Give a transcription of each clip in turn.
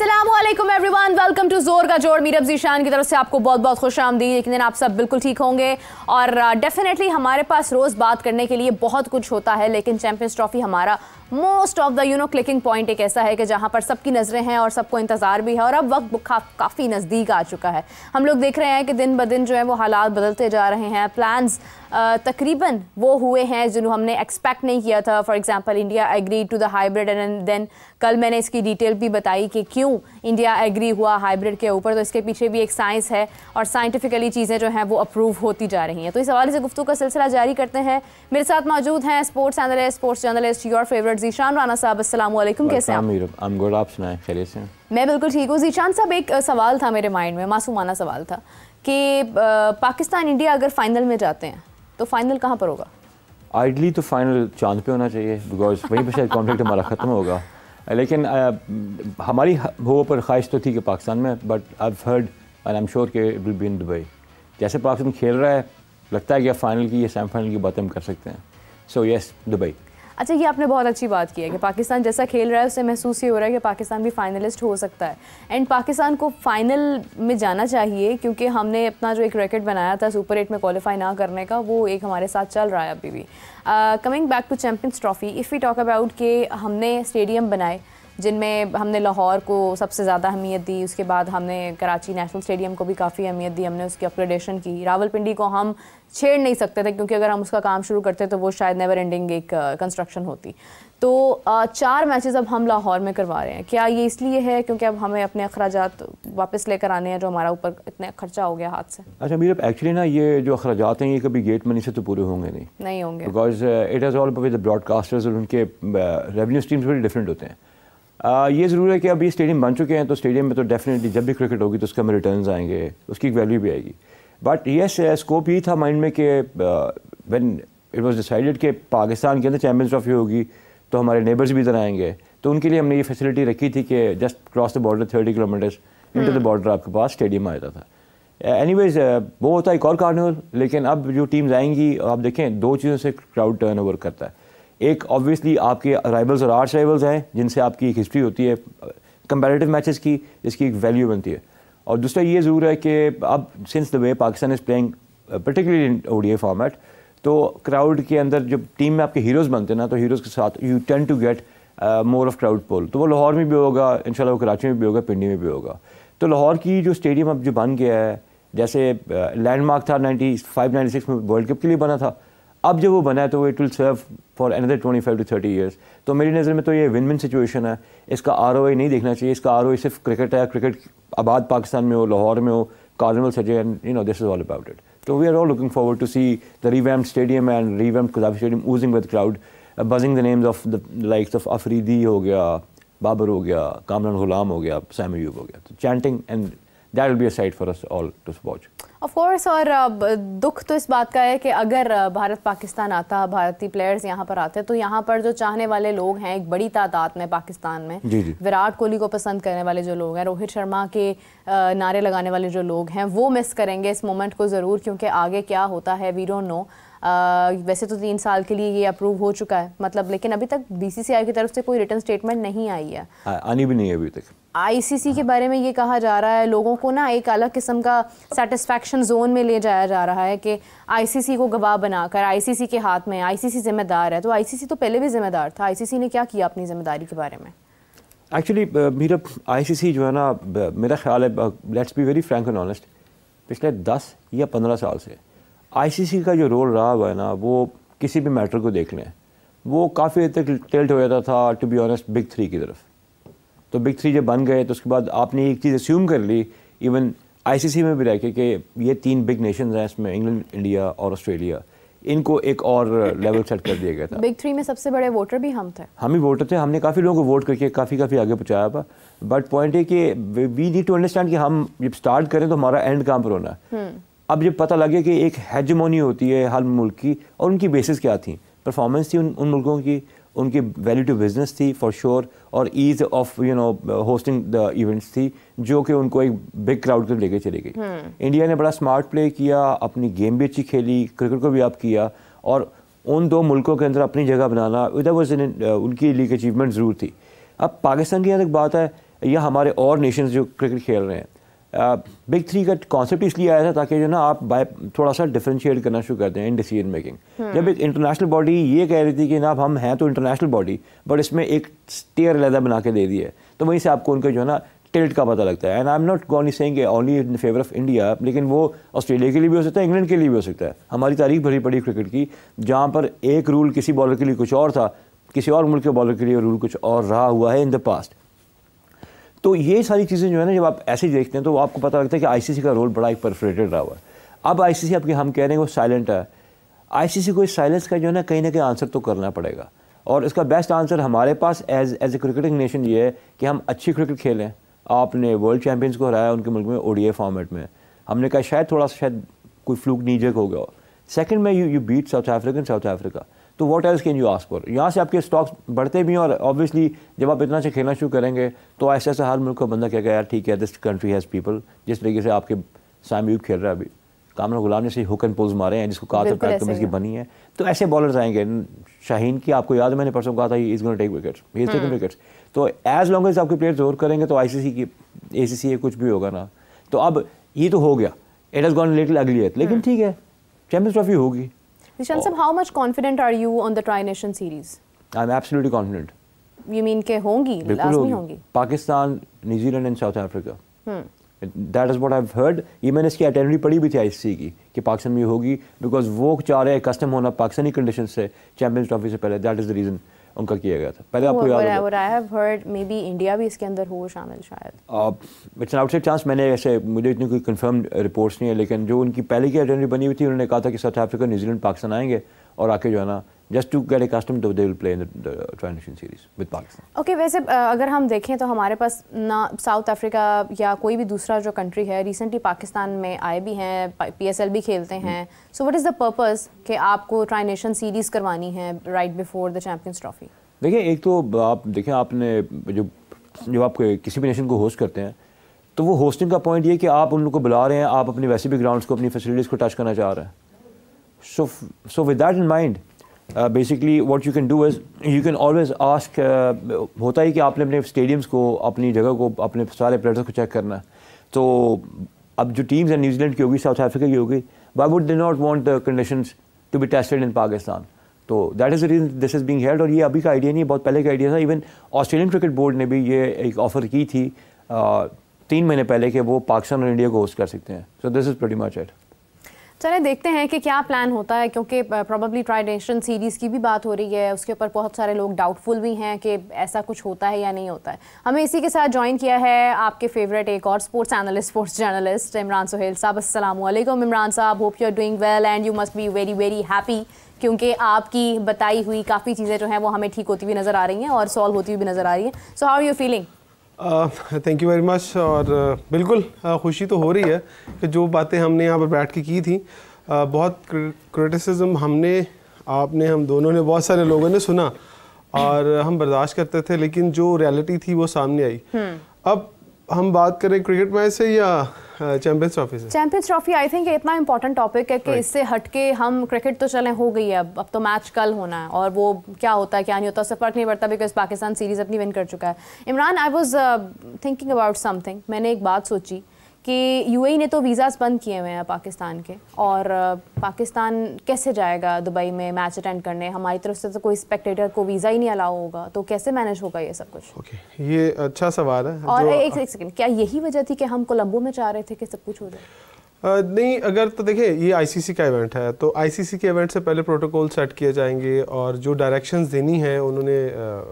अस्सलामुअलैकुम everyone, welcome to जोर का जोड़। मीरब ज़ीशान की तरफ से आपको बहुत बहुत खुशामदीद। यकीनन आप सब बिल्कुल ठीक होंगे और डेफिनेटली हमारे पास रोज़ बात करने के लिए बहुत कुछ होता है, लेकिन चैंपियंस ट्रॉफी हमारा most of the clicking point एक ऐसा है कि जहां पर सबकी नज़रें हैं और सबको इंतज़ार भी है और अब वक्त काफ़ी नज़दीक आ चुका है। हम लोग देख रहे हैं कि दिन ब दिन जो है वो हालात बदलते जा रहे हैं। प्लान्स तकरीबन वो हुए हैं जिन्हों हमने एक्सपेक्ट नहीं किया था। For example India agree to the hybrid and then कल मैंने इसकी डिटेल भी बताई कि क्यों इंडिया एग्री हुआ हाइब्रिड के ऊपर। तो इसके पीछे भी एक साइंस है और साइंटिफिकली चीज़ें जो हैं वो अप्रूव होती जा रही हैं। तो इस हवाले से गुफ्तगू का सिलसिला जारी करते हैं। मेरे साथ मौजूद हैं sports analyst, sports journalist, your favourite Zeeshan Rana साहब। अस्सलाम वालेकुम, कैसे हैं आप? आप सुनाएं, खैरियत से? मैं बिल्कुल ठीक हूँ। ज़ीशान साहब, एक सवाल था मेरे माइंड में, मासूमाना सवाल था कि पाकिस्तान इंडिया अगर फाइनल में जाते हैं तो फाइनल कहाँ पर होगा? आइडली तो फाइनल चांद पे होना चाहिए, बिकॉज वहीं पर शायद कॉन्फ्लिक्ट हमारा ख़त्म होगा। लेकिन हमारी वो पर ख्वाहिश तो थी कि पाकिस्तान में, but I heard and I am sure कि it will be in Dubai. जैसे पाकिस्तान खेल रहा है, लगता है कि फाइनल की या सेमीफाइनल की बातें हम कर सकते हैं। So yes, Dubai. अच्छा, ये आपने बहुत अच्छी बात की है कि पाकिस्तान जैसा खेल रहा है उससे महसूस ये हो रहा है कि पाकिस्तान भी फाइनलिस्ट हो सकता है। एंड पाकिस्तान को फाइनल में जाना चाहिए क्योंकि हमने अपना जो एक रैकेट बनाया था सुपर 8 में क्वालिफाई ना करने का, वो एक हमारे साथ चल रहा है अभी भी। Coming back to Champions Trophy, if we talk about कि हमने स्टेडियम बनाए जिनमें हमने लाहौर को सबसे ज़्यादा अहमियत दी, उसके बाद हमने कराची नेशनल स्टेडियम को भी काफ़ी अहमियत दी, हमने उसकी अपग्रेडेशन की। रावलपिंडी को हम छेड़ नहीं सकते थे क्योंकि अगर हम उसका काम शुरू करते तो वो शायद नेवर एंडिंग एक कंस्ट्रक्शन होती। तो 4 मैचेस अब हम लाहौर में करवा रहे हैं। क्या ये इसलिए है क्योंकि अब हमें अपने अखराजात वापस लेकर आने हैं जो हमारा ऊपर इतने खर्चा हो गया हाथ से? अच्छा मीर, एक्चुअली ना ये जो अखराजात हैं ये कभी गेट मनी से तो पूरे होंगे नहीं होंगे, because it is all with the broadcasters और उनके रेवेन्यू स्ट्रीम्स बड़े डिफरेंट होते हैं। ये ज़रूर है कि अब ये स्टेडियम बन चुके हैं तो स्टेडियम में तो डेफिनेटली जब भी क्रिकेट होगी तो उसके हमें रिटर्न्स आएंगे, उसकी एक वैल्यू भी आएगी। बट येस, स्कोप ये था माइंड में कि व्हेन इट वाज डिसाइडेड कि पाकिस्तान के अंदर चैम्पियंस ट्रॉफी होगी तो हमारे नेबर्स भी इधर आएंगे, तो उनके लिए हमने ये फैसिलिटी रखी थी कि just cross the border 30 kilometres into the border आपके पास स्टेडियम आ जाता था। एनीवेज वो होता है एक और कार्निवल। लेकिन अब जो टीम्स आएंगी, आप देखें 2 चीज़ों से क्राउड टर्नओवर करता है। एक ऑब्वियसली आपके राइवल्स और आर्च राइवल्स हैं जिनसे आपकी एक हिस्ट्री होती है कंपैरेटिव मैचेस की, जिसकी एक वैल्यू बनती है। और दूसरा ये ज़रूर है कि अब since the way Pakistan is playing particularly in ODI format, तो क्राउड के अंदर जब टीम में आपके हीरोज़ बनते हैं ना, तो हीरोज़ के साथ you tend to get more of crowd pull. तो वो लाहौर में भी होगा, इंशाल्लाह वो कराची में भी होगा, पिंडी में भी होगा। तो लाहौर की जो स्टेडियम अब जो बन गया है, जैसे लैंडमार्क था 95-96 में वर्ल्ड कप के लिए बना था, अब जब वो बना है तो it will serve for another 25 to 30 years. तो मेरी नज़र में तो ये विन विन सिचुएशन है। इसका ROI नहीं देखना चाहिए, इसका ROI सिर्फ क्रिकेट है। क्रिकेट आबाद पाकिस्तान में हो, लाहौर में हो, कार्निवल सजे, and this is all about it. So we are all looking forward to see the revamped stadium and revamped Qaddafi Stadium oozing with crowd, buzzing the names of the likes of Afridi हो गया, बाबर हो गया, कामरान गुलाम हो गया, Sam Ayub हो गया। तो chanting and that will be a sight for us all to watch. Of course. और दुख तो इस बात का है कि अगर भारत पाकिस्तान आता, भारतीय प्लेयर्स यहाँ पर आते, तो यहाँ पर जो चाहने वाले लोग हैं एक बड़ी तादाद में पाकिस्तान में, विराट कोहली को पसंद करने वाले जो लोग हैं, रोहित शर्मा के नारे लगाने वाले जो लोग हैं, वो मिस करेंगे इस मोमेंट को ज़रूर, क्योंकि आगे क्या होता है वी डोंट नो। वैसे तो 3 साल के लिए ये अप्रूव हो चुका है मतलब, लेकिन अभी तक BCCI की तरफ से कोई रिटर्न स्टेटमेंट नहीं आई है, आनी भी नहीं है अभी तक। ICC के बारे में ये कहा जा रहा है, लोगों को ना एक अलग किस्म का सेटिस्फैक्शन जोन में ले जाया जा रहा है कि ICC को गवाह बनाकर ICC के हाथ में, ICC जिम्मेदार है। तो ICC तो पहले भी जिम्मेदार था, ICC ने क्या किया अपनी जिम्मेदारी के बारे में? एक्चुअली मेरा ICC जो है ना, मेरा ख्याल है, let's be very Frank and honest, पिछले 10 या 15 साल से ICC का जो रोल रहा हुआ है ना, वो किसी भी मैटर को देख लें, वो काफ़ी हद तक टिल्ट हो जाता था टू बी ऑनेस्ट बिग 3 की तरफ। तो बिग 3 जब बन गए तो उसके बाद आपने एक चीज़ अस्यूम कर ली, इवन ICC में भी रह के, कि ये 3 बिग नेशंस हैं, इसमें इंग्लैंड, इंडिया और ऑस्ट्रेलिया, इनको एक और लेवल सेट कर दिया गया था। बिग 3 में सबसे बड़े वोटर भी हम थे, हम ही वोटर थे। हमने काफ़ी लोगों को वोट करके काफ़ी आगे पहुँचाया था। बट पॉइंट है कि वी नीड टू अंडरस्टैंड कि हम जब स्टार्ट करें तो हमारा एंड कहाँ पर होना है। अब जब पता लगे कि एक हेजेमोनी होती है हर मुल्क की, और उनकी बेसिस क्या थी, परफॉर्मेंस थी उन मुल्कों की, उनकी वैल्यू टू बिजनेस थी फॉर श्योर, और ease of hosting the events थी, जो कि उनको एक बिग क्राउड को लेके चली गई। इंडिया ने बड़ा स्मार्ट प्ले किया, अपनी गेम भी अच्छी खेली, क्रिकेट को भी आप किया, और उन 2 मुल्कों के अंदर अपनी जगह बनाना, दैट वाज उनकी लीग अचीवमेंट ज़रूर थी। अब पाकिस्तान की यहाँ तक बात है, या हमारे और नेशंस जो क्रिकेट खेल रहे हैं, बिग थ्री का कॉन्सेप्ट इसलिए आया था ताकि जो ना आप थोड़ा सा डिफरेंशिएट करना शुरू कर दें इन डिसीजन मेकिंग। जब एक इंटरनेशनल बॉडी ये कह रही थी कि ना हम हैं तो इंटरनेशनल बॉडी, बट इसमें एक टियर अलहदा बना के दे दी है, तो वहीं से आपको उनका जो है ना टिल्ट का पता लगता है। And I am not going saying only in favour of India, लेकिन वो ऑस्ट्रेलिया के लिए भी हो सकता है, इंग्लैंड के लिए भी हो सकता है। हमारी तारीख भरी पड़ी क्रिकेट की, जहाँ पर एक रूल किसी बॉलर के लिए कुछ और था, किसी और मुल्क के बॉलर के लिए रूल कुछ और रहा हुआ है इन द पास्ट। तो ये सारी चीज़ें जो है ना, जब आप ऐसे देखते हैं तो आपको पता लगता है कि आईसीसी का रोल बड़ा एक परफरेटेड रहा हुआ है। अब आईसीसी आपके हम कह रहे हैं वो साइलेंट है, आईसीसी को इस साइलेंस का जो है ना कहीं ना कहीं आंसर तो करना पड़ेगा। और इसका बेस्ट आंसर हमारे पास एज ए क्रिकेटिंग नेशन ये है कि हम अच्छी क्रिकेट खेलें। आपने वर्ल्ड चैंपियंस को हराया उनके मुल्क में ओडीआई फॉर्मेट में, हमने कहा शायद थोड़ा सा शायद कोई फ्लूक नीजक हो गया। सेकंड में यू बीट साउथ अफ्रीका, तो what else can you ask for. यहाँ से आपके स्टॉक्स बढ़ते भी हैं, और ऑब्वियसली जब आप इतना अच्छा खेलना शुरू करेंगे तो ऐसे ऐसे हर मुल्क का बंदा कहेगा यार ठीक है, दिस कंट्री हैज़ पीपल। जिस तरीके से आपके सामने खेल रहा है अभी, कामरान गुलाम ने से हुक एंड पुल्स मारे हैं जिसको कहा था पैट की बनी है, तो ऐसे बॉलर्स आएंगे। शाहीन की आपको याद है मैंने परसों कहा था he is gonna take wickets, he is taking wickets. तो एज लॉन्ग एज आपके प्लेयर जोर करेंगे तो आईसीसी की एसीसी कुछ भी होगा ना। तो अब ये तो हो गया, इट हैज़ गॉन लिटिल अगली, लेकिन ठीक है चैंपियंस ट्रॉफी होगी। Zishan sir, how much confident are you on the Tri-Nation series? I'm absolutely confident. You mean के होंगी, लाज़मी होंगी? Pakistan, New Zealand and south Africa, that is what I have heard. ये मैंने इसकी अटेंडी पढ़ी भी थी आईसीसी की कि पाकिस्तान में होगी, बिकॉज वो चाह रहे हैं कस्टम होना पाकिस्तानी कंडीशन से चैंपियंस ट्रॉफी से पहले। दैट इज़ द रीज़न उनका किया गया था। पहले आपको याद होगा, I have heard maybe India भी इसके अंदर हो शामिल शायद। It's an outside chance. मैंने ऐसे मुझे इतनी कोई कंफर्म रिपोर्ट्स नहीं है, लेकिन जो उनकी पहले की अटेंडी बनी हुई थी उन्होंने कहा था कि साउथ अफ्रीका, न्यूजीलैंड, पाकिस्तान आएंगे और आके जो है ना just to get accustomed they will play in the tri nation series with Pakistan. Okay, वैसे अगर हम देखें तो हमारे पास ना साउथ अफ्रीका या कोई भी दूसरा जो कंट्री है रिसेंटली पाकिस्तान में आए भी हैं, पीएसएल भी खेलते हैं। So what is the purpose कि आपको ट्राई-नेशन सीरीज करवानी है right before the champions trophy? देखिए, एक तो आप देखें, आपने जो आप किसी भी नेशन को होस्ट करते हैं तो वो होस्टिंग का पॉइंट ये कि आप उन लोग को बुला रहे हैं, आप अपने वैसे भी ग्राउंड्स को, अपनी फैसिलिटीज़ को टच करना चाह रहे हैं। So with that in mind basically what you can do is you can always ask. होता ही कि आपने अपने स्टेडियम्स को, अपनी जगह को, अपने सारे प्लेयर्स को चेक करना है। तो अब जो टीम्स हैं न्यूजीलैंड की होगी, साउथ अफ्रीका की होगी, why would they not want the conditions to be tested in Pakistan? तो that is the reason this is being held. और ये अभी का आइडिया नहीं है, बहुत पहले का आइडिया था। इवन ऑस्ट्रेलियन क्रिकेट बोर्ड ने भी ये एक ऑफ़र की थी 3 महीने पहले कि वो पाकिस्तान और इंडिया को होस्ट कर सकते हैं। So this is pretty much it. चले देखते हैं कि क्या प्लान होता है, क्योंकि प्रोबेबली ट्राई-नेशन सीरीज़ की भी बात हो रही है, उसके ऊपर बहुत सारे लोग डाउटफुल भी हैं कि ऐसा कुछ होता है या नहीं होता है। हमें इसी के साथ ज्वाइन किया है आपके फेवरेट एक और sports analyst, sports journalist Imran Suhail साहब। अस्सलाम वालेकुम इमरान साहब, hope you are doing well and you must be very very happy, क्योंकि आपकी बताई हुई काफ़ी चीज़ें जो हैं वो हमें ठीक होती हुई नज़र आ रही हैं और सॉल्व होती हुई भी नज़र आ रही हैं। So how are you feeling? Thank you very much. और बिल्कुल खुशी तो हो रही है कि जो बातें हमने यहाँ पर बैठ के की थी, बहुत क्रिटिसिज्म हम दोनों ने, बहुत सारे लोगों ने सुना और हम बर्दाश्त करते थे, लेकिन जो रियलिटी थी वो सामने आई। अब हम बात करें क्रिकेट मैच से या चैंपियंस ट्रॉफी से? चैंपियंस ट्रॉफी आई थिंक इतना इंपॉर्टेंट टॉपिक है कि इससे हटके हम क्रिकेट तो चलें हो गई है, अब तो मैच कल होना है और वो क्या होता है क्या नहीं होता उससे फ़र्क नहीं पड़ता, बिकॉज पाकिस्तान सीरीज़ अपनी विन कर चुका है। Imran, I was thinking about something. मैंने एक बात सोची कि यूएई ने तो वीज़ाज़ बंद किए हुए हैं पाकिस्तान के, और पाकिस्तान कैसे जाएगा दुबई में मैच अटेंड करने? हमारी तरफ से तो कोई स्पेक्टेटर को वीज़ा ही नहीं अलाउ होगा, तो कैसे मैनेज होगा ये सब कुछ? ओके, ये अच्छा सवाल है। और एक सेकंड, क्या यही वजह थी कि हम कोलंबो में चाह रहे थे कि सब कुछ हो जाए? नहीं, अगर तो देखिए ये आईसीसी का इवेंट है, तो आईसीसी के इवेंट से पहले प्रोटोकॉल सेट किए जाएंगे और जो डायरेक्शंस देनी है उन्होंने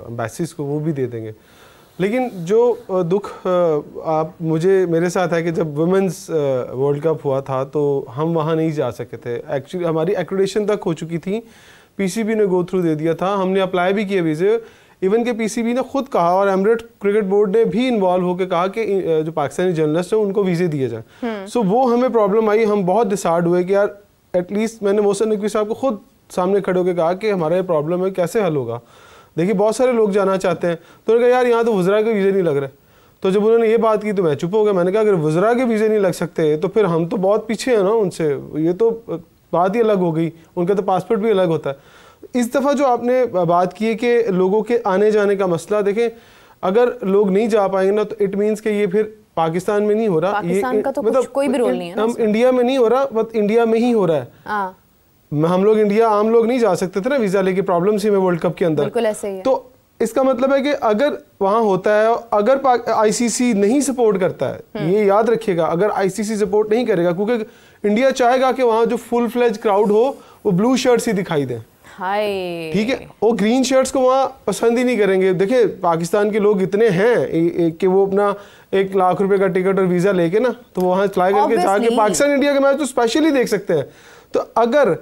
एम्बेसीज को वो भी दे देंगे। लेकिन जो दुख मेरे साथ है कि जब वुमेंस वर्ल्ड कप हुआ था तो हम वहाँ नहीं जा सके थे। एक्चुअली हमारी एक्रेडिटेशन तक हो चुकी थी, पीसीबी ने गो थ्रू दे दिया था, हमने अप्लाई भी किए वीज़े। इवन के पीसीबी ने खुद कहा और एमिरेट क्रिकेट बोर्ड ने भी इन्वॉल्व होकर कहा कि जो पाकिस्तानी जर्नलिस्ट हैं उनको वीज़े दिए जाएँ। सो वो हमें प्रॉब्लम आई, हम बहुत डिसार्ड हुए कि यार एटलीस्ट, मैंने मोहसिन नकवी साहब को खुद सामने खड़े होकर कहा कि हमारा ये प्रॉब्लम है, कैसे हल होगा? देखिए बहुत सारे लोग जाना चाहते हैं, तो उन्होंने कहा यार यहाँ तो वज़रा के वीज़े नहीं लग रहे। तो जब उन्होंने ये बात की तो मैं चुप हो गया। मैंने कहा अगर वज़रा के वीज़े नहीं लग सकते तो फिर हम तो बहुत पीछे हैं ना उनसे, ये तो बात ही अलग हो गई, उनका तो पासपोर्ट भी अलग होता है। इस दफ़ा जो आपने बात की है कि लोगों के आने जाने का मसला, देखें अगर लोग नहीं जा पाएंगे ना, तो इट मीन्स कि ये फिर पाकिस्तान में नहीं हो रहा, पाकिस्तान का तो मतलब कोई भी रोल नहीं है ना, हम इंडिया में नहीं हो रहा, बट इंडिया में ही हो रहा है। हम लोग इंडिया आम लोग नहीं जा सकते थे ना वीजा लेके, प्रॉब्लम थी में वर्ल्ड कप के अंदर। बिल्कुल ऐसे ही है। तो इसका मतलब है कि अगर वहां होता है, अगर आईसीसी नहीं सपोर्ट करता है, ये याद रखिएगा, अगर आईसीसी सपोर्ट नहीं करेगा, क्योंकि इंडिया चाहेगा कि वहां जो फुल फ्लेज क्राउड हो वो ब्लू शर्ट्स ही दिखाई दे, ठीक है, वो ग्रीन शर्ट्स को वहां पसंद ही नहीं करेंगे। देखिए पाकिस्तान के लोग इतने हैं कि वो अपना 1 लाख रुपए का टिकट और वीजा लेके ना, तो वहां फ्लाई करके जाके पाकिस्तान इंडिया के मैच तो स्पेशली देख सकते हैं। तो अगर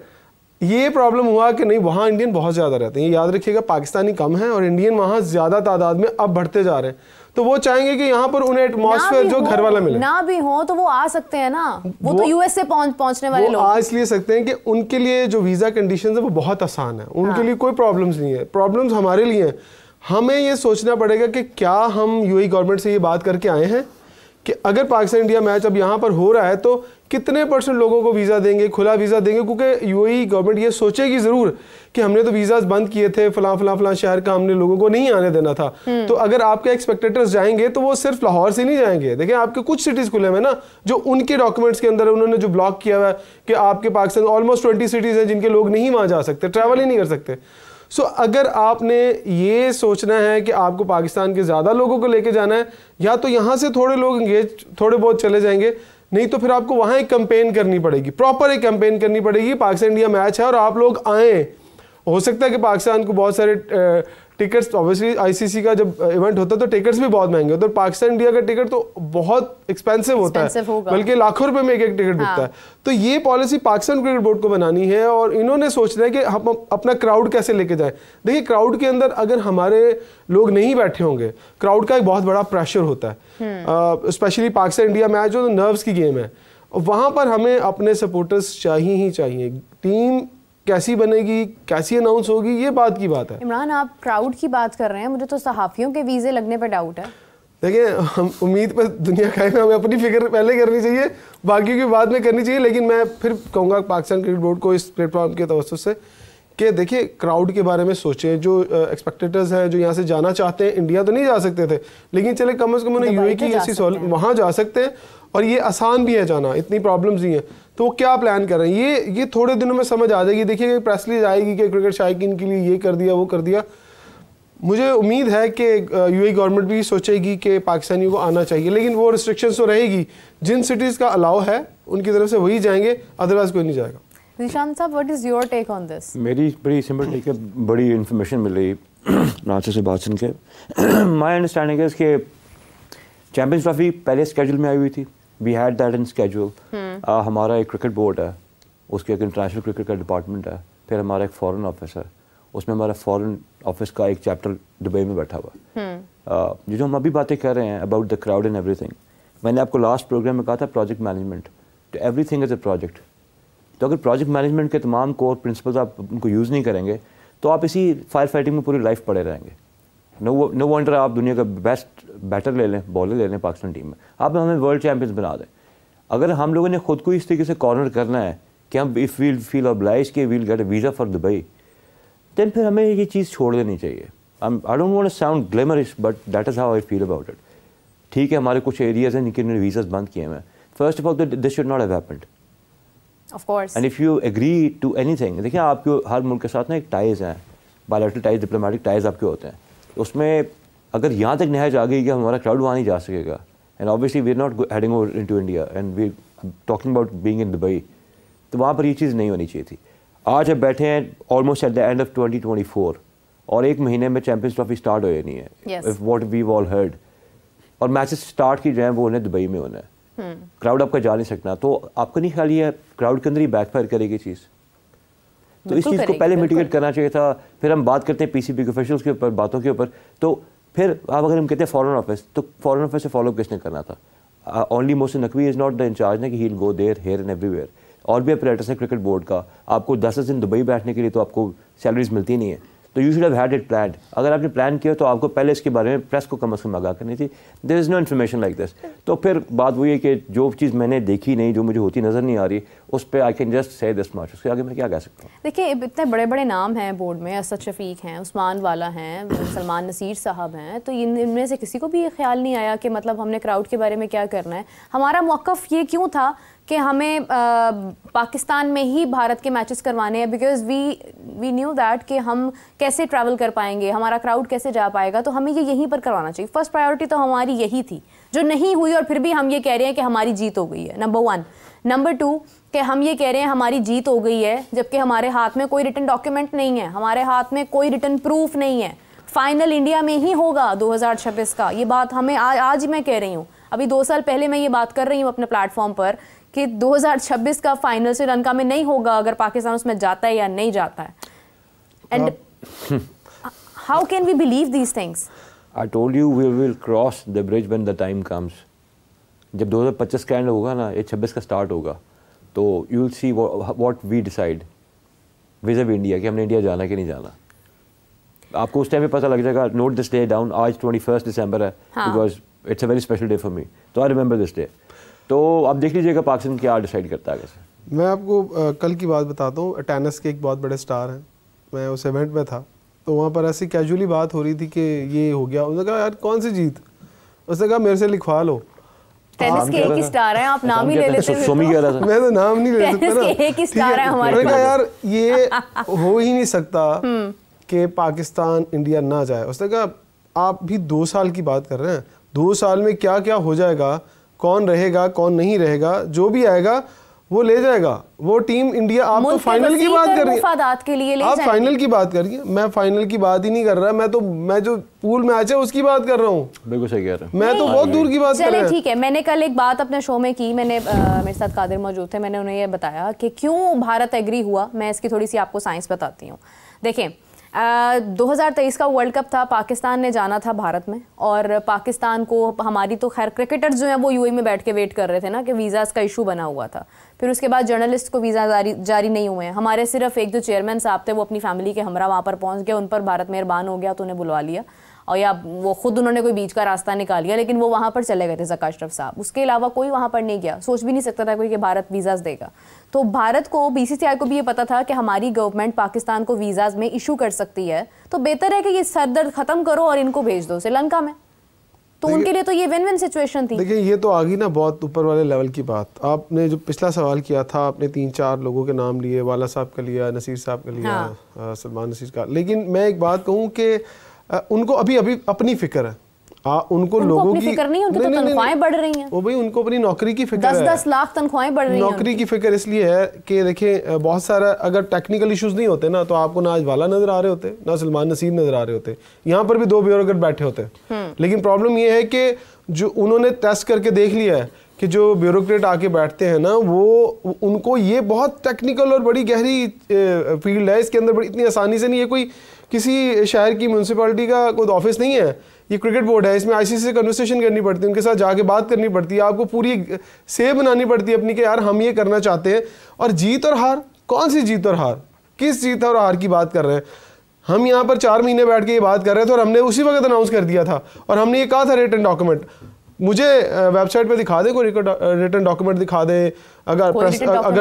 ये प्रॉब्लम हुआ कि नहीं, वहाँ इंडियन बहुत ज़्यादा रहते हैं, ये याद रखिएगा, पाकिस्तानी कम है और इंडियन वहाँ ज़्यादा तादाद में अब बढ़ते जा रहे हैं। तो वो चाहेंगे कि यहाँ पर उन्हें एटमॉस्फेयर जो घर वाला मिले। ना भी हो तो वो आ सकते हैं ना, वो तो यूएस से पहुंचने वाले लोग आ इसलिए सकते हैं कि उनके लिए जो वीज़ा कंडीशंस है वो बहुत आसान है, उनके लिए कोई प्रॉब्लम्स नहीं है। प्रॉब्लम्स हमारे लिए हैं। हमें ये सोचना पड़ेगा कि क्या हम यूएई गवर्नमेंट से ये बात करके आए हैं कि अगर पाकिस्तान इंडिया मैच अब यहाँ पर हो रहा है तो कितने % लोगों को वीज़ा देंगे, खुला वीज़ा देंगे, क्योंकि यूएई गवर्नमेंट ये सोचेगी ज़रूर कि हमने तो वीज़ाज बंद किए थे, फलां शहर का हमने लोगों को नहीं आने देना था। तो अगर आपके एक्सपेक्टेटर्स जाएंगे तो वो सिर्फ लाहौर से नहीं जाएंगे। देखिए आपके कुछ सिटीज़ खुले हुए ना, जो उनके डॉक्यूमेंट्स के अंदर उन्होंने जो ब्लॉक किया हुआ है कि आपके पाकिस्तान ऑलमोस्ट 20 सिटीज़ हैं जिनके लोग नहीं वहाँ जा सकते, ट्रैवल ही नहीं कर सकते। सो अगर आपने ये सोचना है कि आपको पाकिस्तान के ज़्यादा लोगों को लेके जाना है, या तो यहाँ से थोड़े लोग इंगेज थोड़े बहुत चले जाएंगे, नहीं तो फिर आपको वहाँ एक कैंपेन करनी पड़ेगी, प्रॉपर एक कैंपेन करनी पड़ेगी। पाकिस्तान इंडिया मैच है और आप लोग आएँ। हो सकता है कि पाकिस्तान को बहुत सारे टिकट्स, ऑब्वियसली आईसीसी का जब इवेंट होता है तो टिकट्स भी बहुत महंगे होते हैं, पाकिस्तान इंडिया का टिकट तो बहुत एक्सपेंसिव होता है, बल्कि लाखों रुपए में एक टिकट बिकता है। तो ये पॉलिसी पाकिस्तान क्रिकेट बोर्ड को बनानी है और इन्होंने सोचना है कि हम अपना क्राउड कैसे लेके जाएं। देखिए क्राउड के अंदर अगर हमारे लोग नहीं बैठे होंगे, क्राउड का एक बहुत बड़ा प्रेशर होता है, स्पेशली पाकिस्तान इंडिया मैच जो नर्व्स की गेम है, वहाँ पर हमें अपने सपोर्टर्स चाहिए ही चाहिए। टीम कैसी बनेगी, कैसी अनाउंस होगी, ये बात की बात है। इमरान, आप क्राउड की बात कर रहे हैं, मुझे तो सहाफ़ियों के वीज़े लगने पर डाउट है। देखिए हम उम्मीद पर दुनिया का है, हमें अपनी फिक्र पहले करनी चाहिए, बाकी की बाद में करनी चाहिए। लेकिन मैं फिर कहूँगा पाकिस्तान क्रिकेट बोर्ड को इस प्लेटफॉर्म के तवज्जुह से कि देखिए क्राउड के बारे में सोचें। जो एक्सपेक्टेटर्स हैं जो यहाँ से जाना चाहते हैं, इंडिया तो नहीं जा सकते थे, लेकिन चले कम से कम उन्हें यूएई की ऐसी वहाँ जा सकते हैं, और ये आसान भी है जाना, इतनी प्रॉब्लम्स नहीं है। तो वो क्या प्लान कर रहे हैं, ये थोड़े दिनों में समझ आ जाएगी। देखिए प्रेस रिलीज आएगी कि क्रिकेट शायकीन के लिए ये कर दिया वो कर दिया। मुझे उम्मीद है कि यूएई गवर्नमेंट भी सोचेगी कि पाकिस्तानियों को आना चाहिए, लेकिन वो रिस्ट्रिक्शंस तो रहेगी। जिन सिटीज़ का अलाउ है उनकी तरफ से वही जाएंगे, अदरवाइज कोई नहीं जाएगा। निशान साहब, what is your take on this? मेरी बड़ी सिंपल टेक है, बड़ी इन्फॉर्मेशन मिल रही नाचो से बात सुन के। माई अंडरस्टैंडिंग है कि चैम्पियंस ट्रॉफी पहले स्केड्यूल में आई हुई थी, we had that in schedule. हमारा एक क्रिकेट बोर्ड है, उसके एक इंटरनेशनल क्रिकेट का डिपार्टमेंट है, फिर हमारा एक फॉरेन ऑफिस है, उसमें हमारा फॉरेन ऑफिस का एक चैप्टर दुबई में बैठा हुआ है। जो हम अभी बातें कर रहे हैं about the crowd and everything, मैंने आपको लास्ट प्रोग्राम में कहा था प्रोजेक्ट मैनेजमेंट, तो एवरीथिंग इज़ अ प्रोजेक्ट। तो अगर प्रोजेक्ट मैनेजमेंट के तमाम कोर प्रिंसिपल्स आप उनको यूज़ नहीं करेंगे तो आप इसी फायर फाइटिंग में पूरी लाइफ पड़े रहेंगे। नो वंडर आप दुनिया का बेस्ट बैटर ले लें, बॉलर ले लें पाकिस्तान टीम में, आप हमें वर्ल्ड चैंपियंस बना दें। अगर हम लोगों ने खुद को इस तरीके से कॉर्नर करना है कि हम इफ़ वील फील ऑब्लाइज्ड कि we'll get a visa for Dubai, then फिर हमें ये चीज़ छोड़ देनी चाहिए। I don't want to sound glamorous but that is how I feel about it. ठीक है, हमारे कुछ एरियाज़ हैं जिनके उन्होंने वीज़ाज बंद किए हैं। First of all this should not have happened, of course. And if you agree to anything, देखिए आपके हर मुल्क के साथ ना एक टाइज़ हैं, बायलैटरल टाइज़, डिप्लोमेटिक टाइज़ आपके होते हैं। उसमें अगर यहाँ तक नहज आ गई कि हमारा क्राउड वहाँ नहीं जा सकेगा, and obviously we are not heading over into India and we talking about being in Dubai, तो वहाँ पर ये चीज़ नहीं होनी चाहिए थी। आज अब बैठे हैं almost at the end of 2024 और एक महीने में चैंपियंस ट्रॉफी स्टार्ट हो नहीं है, if what we all heard, और मैचेस स्टार्ट की जाए वो उन्हें दुबई में होना है। क्राउड आपका जा नहीं सकना, तो आपको नहीं ख्याल ये क्राउड के अंदर ही बैकफायर करेगी चीज़। तो इस चीज़ को पहले मिटिगेट करना चाहिए था। फिर हम बात करते हैं पीसीबी के ऑफिशियल्स के ऊपर, बातों के ऊपर, तो फिर अब अगर हम कहते हैं फॉरेन ऑफिस, तो फॉरेन ऑफिस से फॉलो किसने करना था? Only Mohsin Naqvi is not the in charge ना कि he will go there here and everywhere. और भी अपरेटस है क्रिकेट बोर्ड का, आपको 10 दिन दुबई बैठने के लिए तो आपको सैलरीज मिलती नहीं है, तो you should have had it planned. अगर आपने प्लान किया तो आपको पहले इसके बारे में प्रेस को कम अज़ कम आगाह करनी थी। There is no information like this. तो फिर बात वही है कि जो चीज़ मैंने देखी नहीं, जो मुझे होती नज़र नहीं आ रही, उस पर I can just say this much. उसके आगे मैं क्या कह सकता हूँ? देखिए इतने बड़े बड़े नाम हैं बोर्ड में, असद शफीक हैं, उस्मान वाला हैं, सलमान नसीर साहब हैं, तो इनमें से किसी को भी ये ख्याल नहीं आया कि मतलब हमने क्राउड के बारे में क्या करना है। हमारा मौक़िफ़ ये क्यों था कि हमें पाकिस्तान में ही भारत के मैचेस करवाने हैं, बिकॉज वी न्यू दैट कि हम कैसे ट्रैवल कर पाएंगे, हमारा क्राउड कैसे जा पाएगा, तो हमें ये यहीं पर करवाना चाहिए। फर्स्ट प्रायोरिटी तो हमारी यही थी, जो नहीं हुई, और फिर भी हम ये कह रहे हैं कि हमारी जीत हो गई है, नंबर 1। नंबर 2 कि हम ये कह रहे हैं हमारी जीत हो गई है, जबकि हमारे हाथ में कोई रिटन डॉक्यूमेंट नहीं है, हमारे हाथ में कोई रिटन प्रूफ नहीं है। फाइनल इंडिया में ही होगा 2026 का। ये बात हमें आज ही मैं कह रही हूँ, अभी 2 साल पहले मैं ये बात कर रही हूँ अपने प्लेटफॉर्म पर कि 2026 का फाइनल श्रीलंका में नहीं होगा अगर पाकिस्तान उसमें जाता है या नहीं जाता है। And how can we believe these things? I told you we will cross the bridge when the time comes. जब 2025 का एंड होगा ना, ये 26 का स्टार्ट होगा, तो you will see what we decide vis of India कि हमने इंडिया जाना कि नहीं जाना। आपको उस टाइम पे पता लग जाएगा। नोट दिस डे डाउन, आज 21 दिसंबर है, because it's a very special day for me, तो आई रिमेंबर दिस डे। तो आप देख लीजिएगा पाकिस्तान क्या डिसाइड करता है। कैसे मैं आपको कल की बात बताता हूँ। टेनिस के एक बहुत बड़े स्टार हैं, मैं उस इवेंट में था, तो वहाँ पर ऐसी कैजुअली बात हो रही थी कि ये हो गया। उसने कहा यार कौन सी जीत? उसने कहा मेरे से लिखवा लो। टेनिस के एक ही स्टार हैं, आप नाम ही ले लेते हैं। सोमी कह रहा था। मैं तो नाम नहीं ले सकता ना। एक ही स्टार है हमारे पास। यार ये हो ही नहीं सकता कि पाकिस्तान इंडिया ना जाए। उसने कहा आप भी 2 साल की बात कर रहे हैं, 2 साल में क्या क्या हो जाएगा, कौन रहेगा कौन नहीं रहेगा, जो भी आएगा वो ले जाएगा वो टीम इंडिया। आप तो फाइनल की बात कर रही हैं, आप फाइनल की बात कर रही हैं, मैं फाइनल की बात ही नहीं कर रहा। मैं जो पूल मैच है उसकी बात कर रहा हूँ। बिल्कुल सही कह रहा हूँ। मैं तो बहुत दूर की बात कर रहा हूँ। ठीक है, मैंने कल एक बात अपने शो में की, मैंने मेरे साथ कादिर मौजूद थे, मैंने उन्हें ये बताया कि क्यों भारत एग्री हुआ। मैं इसकी थोड़ी सी आपको साइंस बताती हूँ। देखें 2023 का वर्ल्ड कप था, पाकिस्तान ने जाना था भारत में, और पाकिस्तान को हमारी तो खैर क्रिकेटर्स जो हैं वो यूएई में बैठ के वेट कर रहे थे ना कि वीज़ाज़ का इशू बना हुआ था। फिर उसके बाद जर्नलिस्ट को वीज़ा जारी नहीं हुए हैं। हमारे सिर्फ एक जो चेयरमैन साहब थे वो अपनी फैमिली के हमरा वहाँ पर पहुँच गए, उन पर भारत मेहरबान हो गया तो उन्हें बुलवा लिया, और या वो खुद उन्होंने कोई बीच का रास्ता निकाल लिया, लेकिन वो वहाँ पर चले गए थे ज़का अशरफ साहब। उसके अलावा कोई वहाँ पर नहीं गया, सोच भी नहीं सकता था कोई कि भारत वीज़ाज़ देगा। तो भारत को, बीसीसीआई को भी ये पता था कि हमारी गवर्नमेंट पाकिस्तान को वीज़ाज़ में इशू कर सकती है, तो बेहतर है कि ये सरदर्द ख़त्म करो और इनको भेज दो श्रीलंका में। तो उनके लिए तो ये विन विन सिचुएशन थी। देखिए ये तो आ गई ना बहुत ऊपर वाले लेवल की बात। आपने जो पिछला सवाल किया था, आपने 3-4 लोगों के नाम लिए, वाला साहब का लिया, नसीर साहब का लिया, हाँ। सलमान नसीर का। लेकिन मैं एक बात कहूँ कि उनको अभी अपनी फिक्र है। उनको लोगों की फिक्र नहीं, उनकी तो तनख्वाहें बढ़ रही हैं। वो भाई उनको अपनी नौकरी की फिक्र है। 10-10 लाख तनख्वाहें बढ़ रही हैं। नौकरी की फिक्र इसलिए है कि देखिए बहुत सारा अगर टेक्निकल इश्यूज नहीं होते ना, तो आपको ना आज वाला नजर आ रहे होते, ना सलमान नसीर नजर आ रहे होते, यहाँ पर भी 2 ब्यूरोक्रेट बैठे होते। लेकिन प्रॉब्लम ये है कि जो उन्होंने टेस्ट करके देख लिया है कि जो ब्यूरोक्रेट आके बैठते हैं ना, वो उनको ये बहुत टेक्निकल और बड़ी गहरी फील्ड है। इसके अंदर इतनी आसानी से नहीं है, कोई किसी शहर की म्यूनसिपैलिटी का कोई ऑफिस नहीं है, ये क्रिकेट बोर्ड है। इसमें आईसीसी से कन्वर्सेशन करनी पड़ती है, उनके साथ जाके बात करनी पड़ती है, आपको पूरी से बनानी पड़ती है अपनी कि यार हम ये करना चाहते हैं। और जीत और हार, कौन सी जीत और हार, किस जीत और हार की बात कर रहे हैं? हम यहाँ पर 4 महीने बैठ के ये बात कर रहे थे और हमने उसी वक्त अनाउंस कर दिया था, और हमने ये कहा था रिटन डॉक्यूमेंट। मुझे वेबसाइट पे दिखा दे, कोई रिटन डॉक्यूमेंट दिखा दे। अगर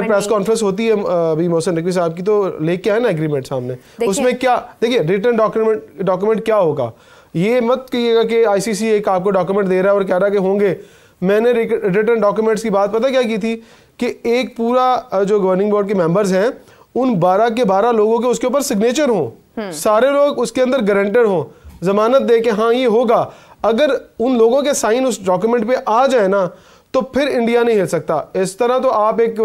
प्रेस कॉन्फ्रेंस होती है अभी मोहसिन नकवी साहब की, तो लेके आए ना एग्रीमेंट सामने, उसमें क्या देखिए रिटन डॉक्यूमेंट क्या होगा। ये मत कहिएगा कि आईसीसी एक आपको डॉक्यूमेंट दे रहा है और कह रहा है कि होंगे। मैंने रिटन डॉक्यूमेंट्स की बात पता क्या की थी कि एक पूरा जो गवर्निंग बोर्ड के मेंबर्स हैं, उन 12 के 12 लोगों के उसके ऊपर सिग्नेचर हों, सारे लोग उसके अंदर गारंटर हों, जमानत दे के हाँ ये होगा। अगर उन लोगों के साइन उस डॉक्यूमेंट पे आ जाए ना, तो फिर इंडिया नहीं हिल सकता। इस तरह तो आप एक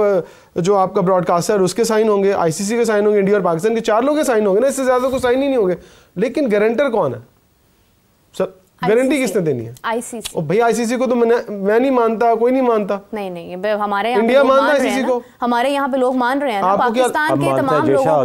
जो आपका ब्रॉडकास्टर उसके साइन होंगे, आईसीसी के साइन होंगे, इंडिया और पाकिस्तान के 4 लोगों के साइन होंगे ना, इससे ज्यादा कोई साइन ही नहीं होंगे। लेकिन गारंटर कौन है? सब गारंटी किसने देनी है? आईसीसी। ओ भाई आईसीसी को तो मैं नहीं मानता, कोई नहीं मानता। नहीं हमारे यहाँ इंडिया मानता है आईसीसी को, हमारे यहाँ पे लोग मान रहे हैं ना, पाकिस्तान के तमाम लोगों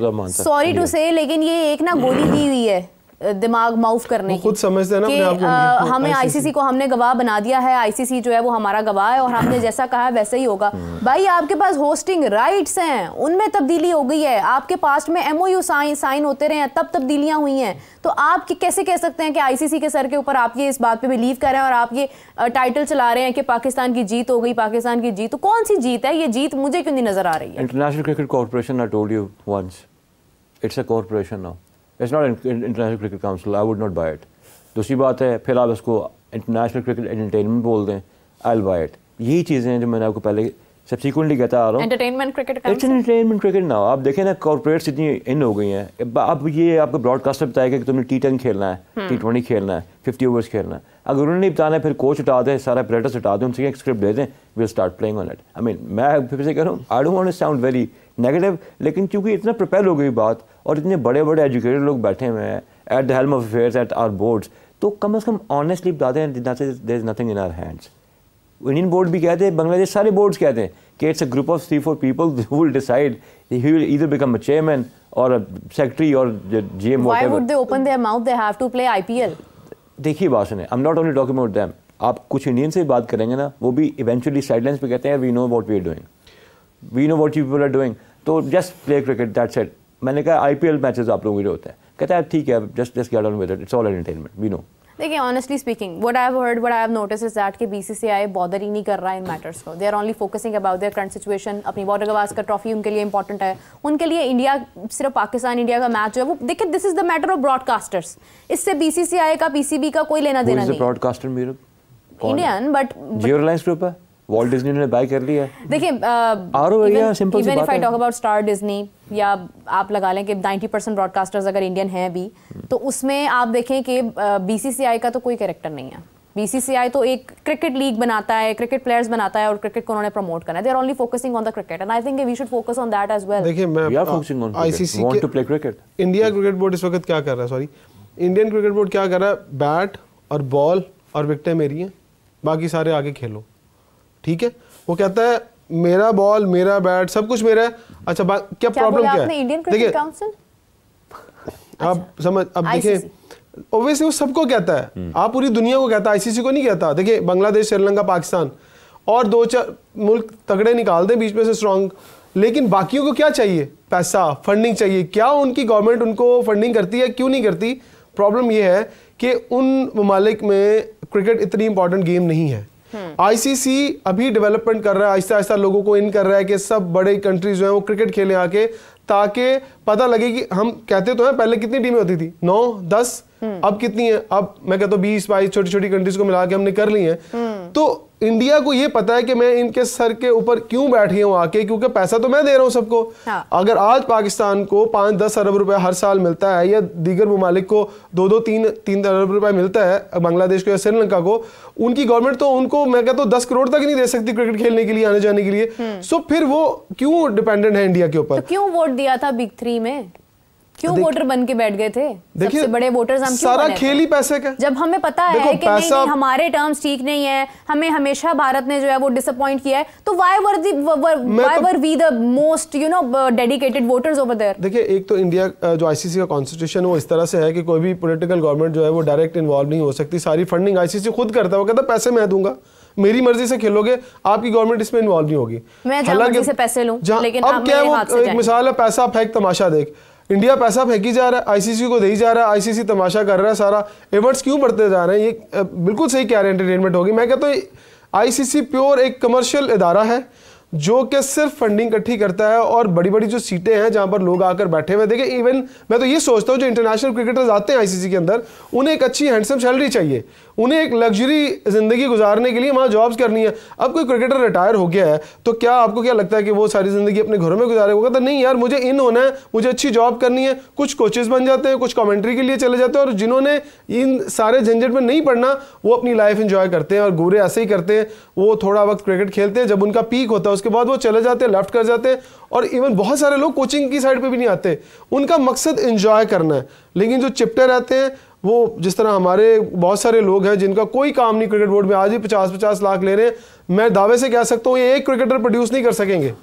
को, सॉरी टू से, लेकिन ये एक ना गोली दी हुई है दिमाग माउफ करने की, खुद समझते हैं ना अपने आप को, हमें आईसीसी को हमने गवाह बना दिया है, आईसीसी जो है वो हमारा गवाह है और हमने जैसा कहा वैसे ही होगा। भाई आपके पास होस्टिंग राइट्स हैं, उनमें तब्दीली हो गई है, आपके पास में एमओयू साइन होते रहे हैं तब तब्दीलियां हुई हैं, तो आप कैसे कह सकते हैं कि आईसीसी के सर के ऊपर आप ये इस बात पे बिलीव कर रहे हैं और आप ये टाइटल चला रहे हैं कि पाकिस्तान की जीत हो गई, पाकिस्तान की जीत? तो कौन सी जीत है ये? जीत मुझे क्यों नहीं नजर आ रही है? International cricket corporation, I told you once, it's a corporation now, it's not international cricket council, I would not buy it. दूसरी बात है फिर आप इसको इंटरनेशनल क्रिकेट एंटरटेनमेंट बोल दें, आई विल बाय इट। यही चीज़ें हैं जो मैंने आपको पहले सब्सिक्वेंटली कहता आ रहा हूँ, entertainment cricket, it's entertainment cricket ना। आप देखें ना कॉर्पोरेट्स इतनी इन हो गई हैं, अब ये आपको ब्रॉडकास्टर बताएगा कि तुमने T10 खेलना है, T20 खेलना है, 50 ओवर्स खेलना है। अगर उन्होंने नहीं बताना है फिर कोच हटा दें, सारा अपरेटस हटा दें, उनसे एक स्क्रिप्ट दे दें, will start playing on it. I mean मैं फिर से कह रहा हूँ, I don't want to sound very negative, लेकिन क्योंकि इतना प्रिपेयर हो गई बात और इतने बड़े बड़े एजुकेटेड लोग बैठे हुए हैं at the helm of affairs at our boards, तो कम से कम ऑनेस्टली बता दें there is nothing in our hands. Indian board भी कहते हैं, बांग्लादेश सारे बोर्ड्स कहते हैं कि it's a group of 3-4 people who will decide, he will either become a chairman और अ सेक्रेटरी और GM, why would they open their mouth, they have to play IPL. देखिए बात सुने, आई am not only talking about them, आप कुछ Indian से बात करेंगे ना, वो भी इवेंचुअली साइडलाइंस पे कहते हैं we know what we are doing, we know what you people are doing, तो just play cricket that's it. मैंने कहा आईपीएल मैचेस आप लोगों के होते हैं, कहता है ठीक है just get on with it, it's all entertainment, we know. देखिए honestly speaking what I have heard, what I have noticed is that कि बीसीसीआई बॉदर ही नहीं कर रहा है इन मैटर्स को, they are only focusing about their current situation. अपनी बॉर्डर गवास्कर ट्रॉफी उनके लिए इंपॉर्टेंट है, उनके लिए इंडिया सिर्फ पाकिस्तान इंडिया का मैच जो है वो, देखिए this is the matter of broadcasters, इससे बीसीसीआई का पीसीबी का कोई लेना देना नहीं। ब्रॉडकास्टर मेरे Indian but Jio Reliance group है, वॉल्ट डिज्नी ने बाय कर लिया। देखिए even if I talk about star Disney, या आप लगा लें कि 90% ब्रॉडकास्टर्स अगर इंडियन हैं भी, तो उसमें आप देखें कि बीसीसीआई का तो कोई कैरेक्टर नहीं है। बीसीसीआई तो एक क्रिकेट लीग बनाता है, क्रिकेट प्लेयर्स बनाता है और क्रिकेट को उन्होंने प्रमोट करना है। They are only focusing on the cricket and I think we should focus on that as well. देखिए मैं we are focusing on ICC want to play cricket. India cricket board इस वक्त क्या कर रहा है, सॉरी इंडियन क्रिकेट बोर्ड क्या कर रहा है, बैट और बॉल और विकेटें मेरी हैं, बाकी सारे आगे खेलो, ठीक है। वो कहता है मेरा बॉल मेरा बैट सब कुछ मेरा है। अच्छा क्या प्रॉब्लम क्या है? इंडियन क्रिकेट काउंसिल आप समझ, अब देखिए ऑब्वियसली वो सबको कहता है, आप पूरी दुनिया को कहता है, आईसीसी को नहीं कहता। देखिए बांग्लादेश, श्रीलंका, पाकिस्तान और 2-4 मुल्क तगड़े निकाल दें बीच में से स्ट्रॉन्ग, लेकिन बाकियों को क्या चाहिए? पैसा, फंडिंग चाहिए। क्या उनकी गवर्नमेंट उनको फंडिंग करती है? क्यों नहीं करती? प्रॉब्लम यह है कि उन ममालिक में क्रिकेट इतनी इंपॉर्टेंट गेम नहीं है। आईसीसी अभी डेवलपमेंट कर रहा है, आहिस्ता आहिस्ता लोगों को इन कर रहा है कि सब बड़े कंट्रीज जो हैं वो क्रिकेट खेले आके, ताकि पता लगे कि हम कहते तो हैं पहले कितनी टीमें होती थी 9-10, अब कितनी है? अब मैं कहता हूँ 20-22 छोटी छोटी कंट्रीज को मिला के हमने कर ली है। तो इंडिया को ये पता है कि मैं इनके सर के ऊपर क्यों बैठी हूँ आके, क्योंकि पैसा तो मैं दे रहा हूँ सबको। हाँ। अगर आज पाकिस्तान को 5-10 अरब रुपए हर साल मिलता है, या दीगर ममालिक को 2-3 अरब रुपए मिलता है, बांग्लादेश को या श्रीलंका को, उनकी गवर्नमेंट तो उनको मैं कहता हूँ 10 करोड़ तक नहीं दे सकती क्रिकेट खेलने के लिए, आने जाने के लिए। सो फिर वो क्यों डिपेंडेंट है इंडिया के ऊपर? तो क्यों वोट दिया था बिग 3 में? क्यों वोटर बन के बैठ गए थे? सबसे बड़े वोटर्स हम क्यों सारा खेल ही पैसे का। जब हमें पता है कि नहीं हमारे टर्म्स ठीक नहीं है, हमें हमेशा भारत ने जो है वो डिसअपॉइंट किया है, तो why were we the most dedicated voters over there? देखिए एक तो इंडिया जो आईसीसी का कॉन्स्टिट्यूशन वो इस तरह से है कि कोई भी पॉलिटिकल गवर्नमेंट जो है वो डायरेक्ट इन्वॉल्व नहीं हो सकती। सारी फंडिंग आईसीसी खुद करता है, वो कहता है पैसे मैं दूंगा, मेरी मर्जी से खेलोगे, आपकी गवर्नमेंट इसमें इन्वॉल्व नहीं होगी। मैं जहां मर्जी से पैसे लूं, लेकिन अब क्या वो एक मिसाल है, पैसा फेंक तमाशा देख। इंडिया पैसा फेंकी जा रहा है, आईसीसी को दे ही जा रहा है, आईसीसी तमाशा कर रहा है, सारा इवेंट्स क्यों बढ़ते जा रहे हैं? ये बिल्कुल सही कह रहे हैं, एंटरटेनमेंट होगी। मैं कहता हूँ आईसीसी प्योर एक कमर्शियल इदारा है जो कि सिर्फ फंडिंग इकट्ठी करता है, और बड़ी बड़ी जो सीटें हैं जहां पर लोग आकर बैठे हुए, देखिए इवन मैं तो ये सोचता हूँ जो इंटरनेशनल क्रिकेटर्स आते हैं आईसीसी के अंदर, उन्हें एक अच्छी हैंडसम सैलरी चाहिए, उन्हें एक लग्जरी जिंदगी गुजारने के लिए वहां जॉब्स करनी है। अब कोई क्रिकेटर रिटायर हो गया है तो क्या आपको क्या लगता है कि वो सारी जिंदगी अपने घरों में गुजारेगा? कहता नहीं यार, मुझे इन होना है, मुझे अच्छी जॉब करनी है। कुछ कोचेस बन जाते हैं, कुछ कमेंट्री के लिए चले जाते हैं, और जिन्होंने इन सारे झंझट में नहीं पढ़ना वो अपनी लाइफ एंजॉय करते हैं। और गोरे ऐसे ही करते हैं, वो थोड़ा वक्त क्रिकेट खेलते हैं, जब उनका पीक होता है उसके बाद वो चले जाते हैं, लेफ्ट कर जाते हैं। और इवन बहुत सारे लोग कोचिंग की साइड पे भी नहीं आते, उनका मकसद एंजॉय करना है। लेकिन जो चिपटे रहते हैं वो, जिस तरह हमारे बहुत सारे लोग हैं जिनका कोई काम नहीं क्रिकेट बोर्ड में, आज ही 50-50 लाख ले रहे हैं, मैं दावे से कह सकता हूँ ये एक क्रिकेटर प्रोड्यूस नहीं कर सकेंगे।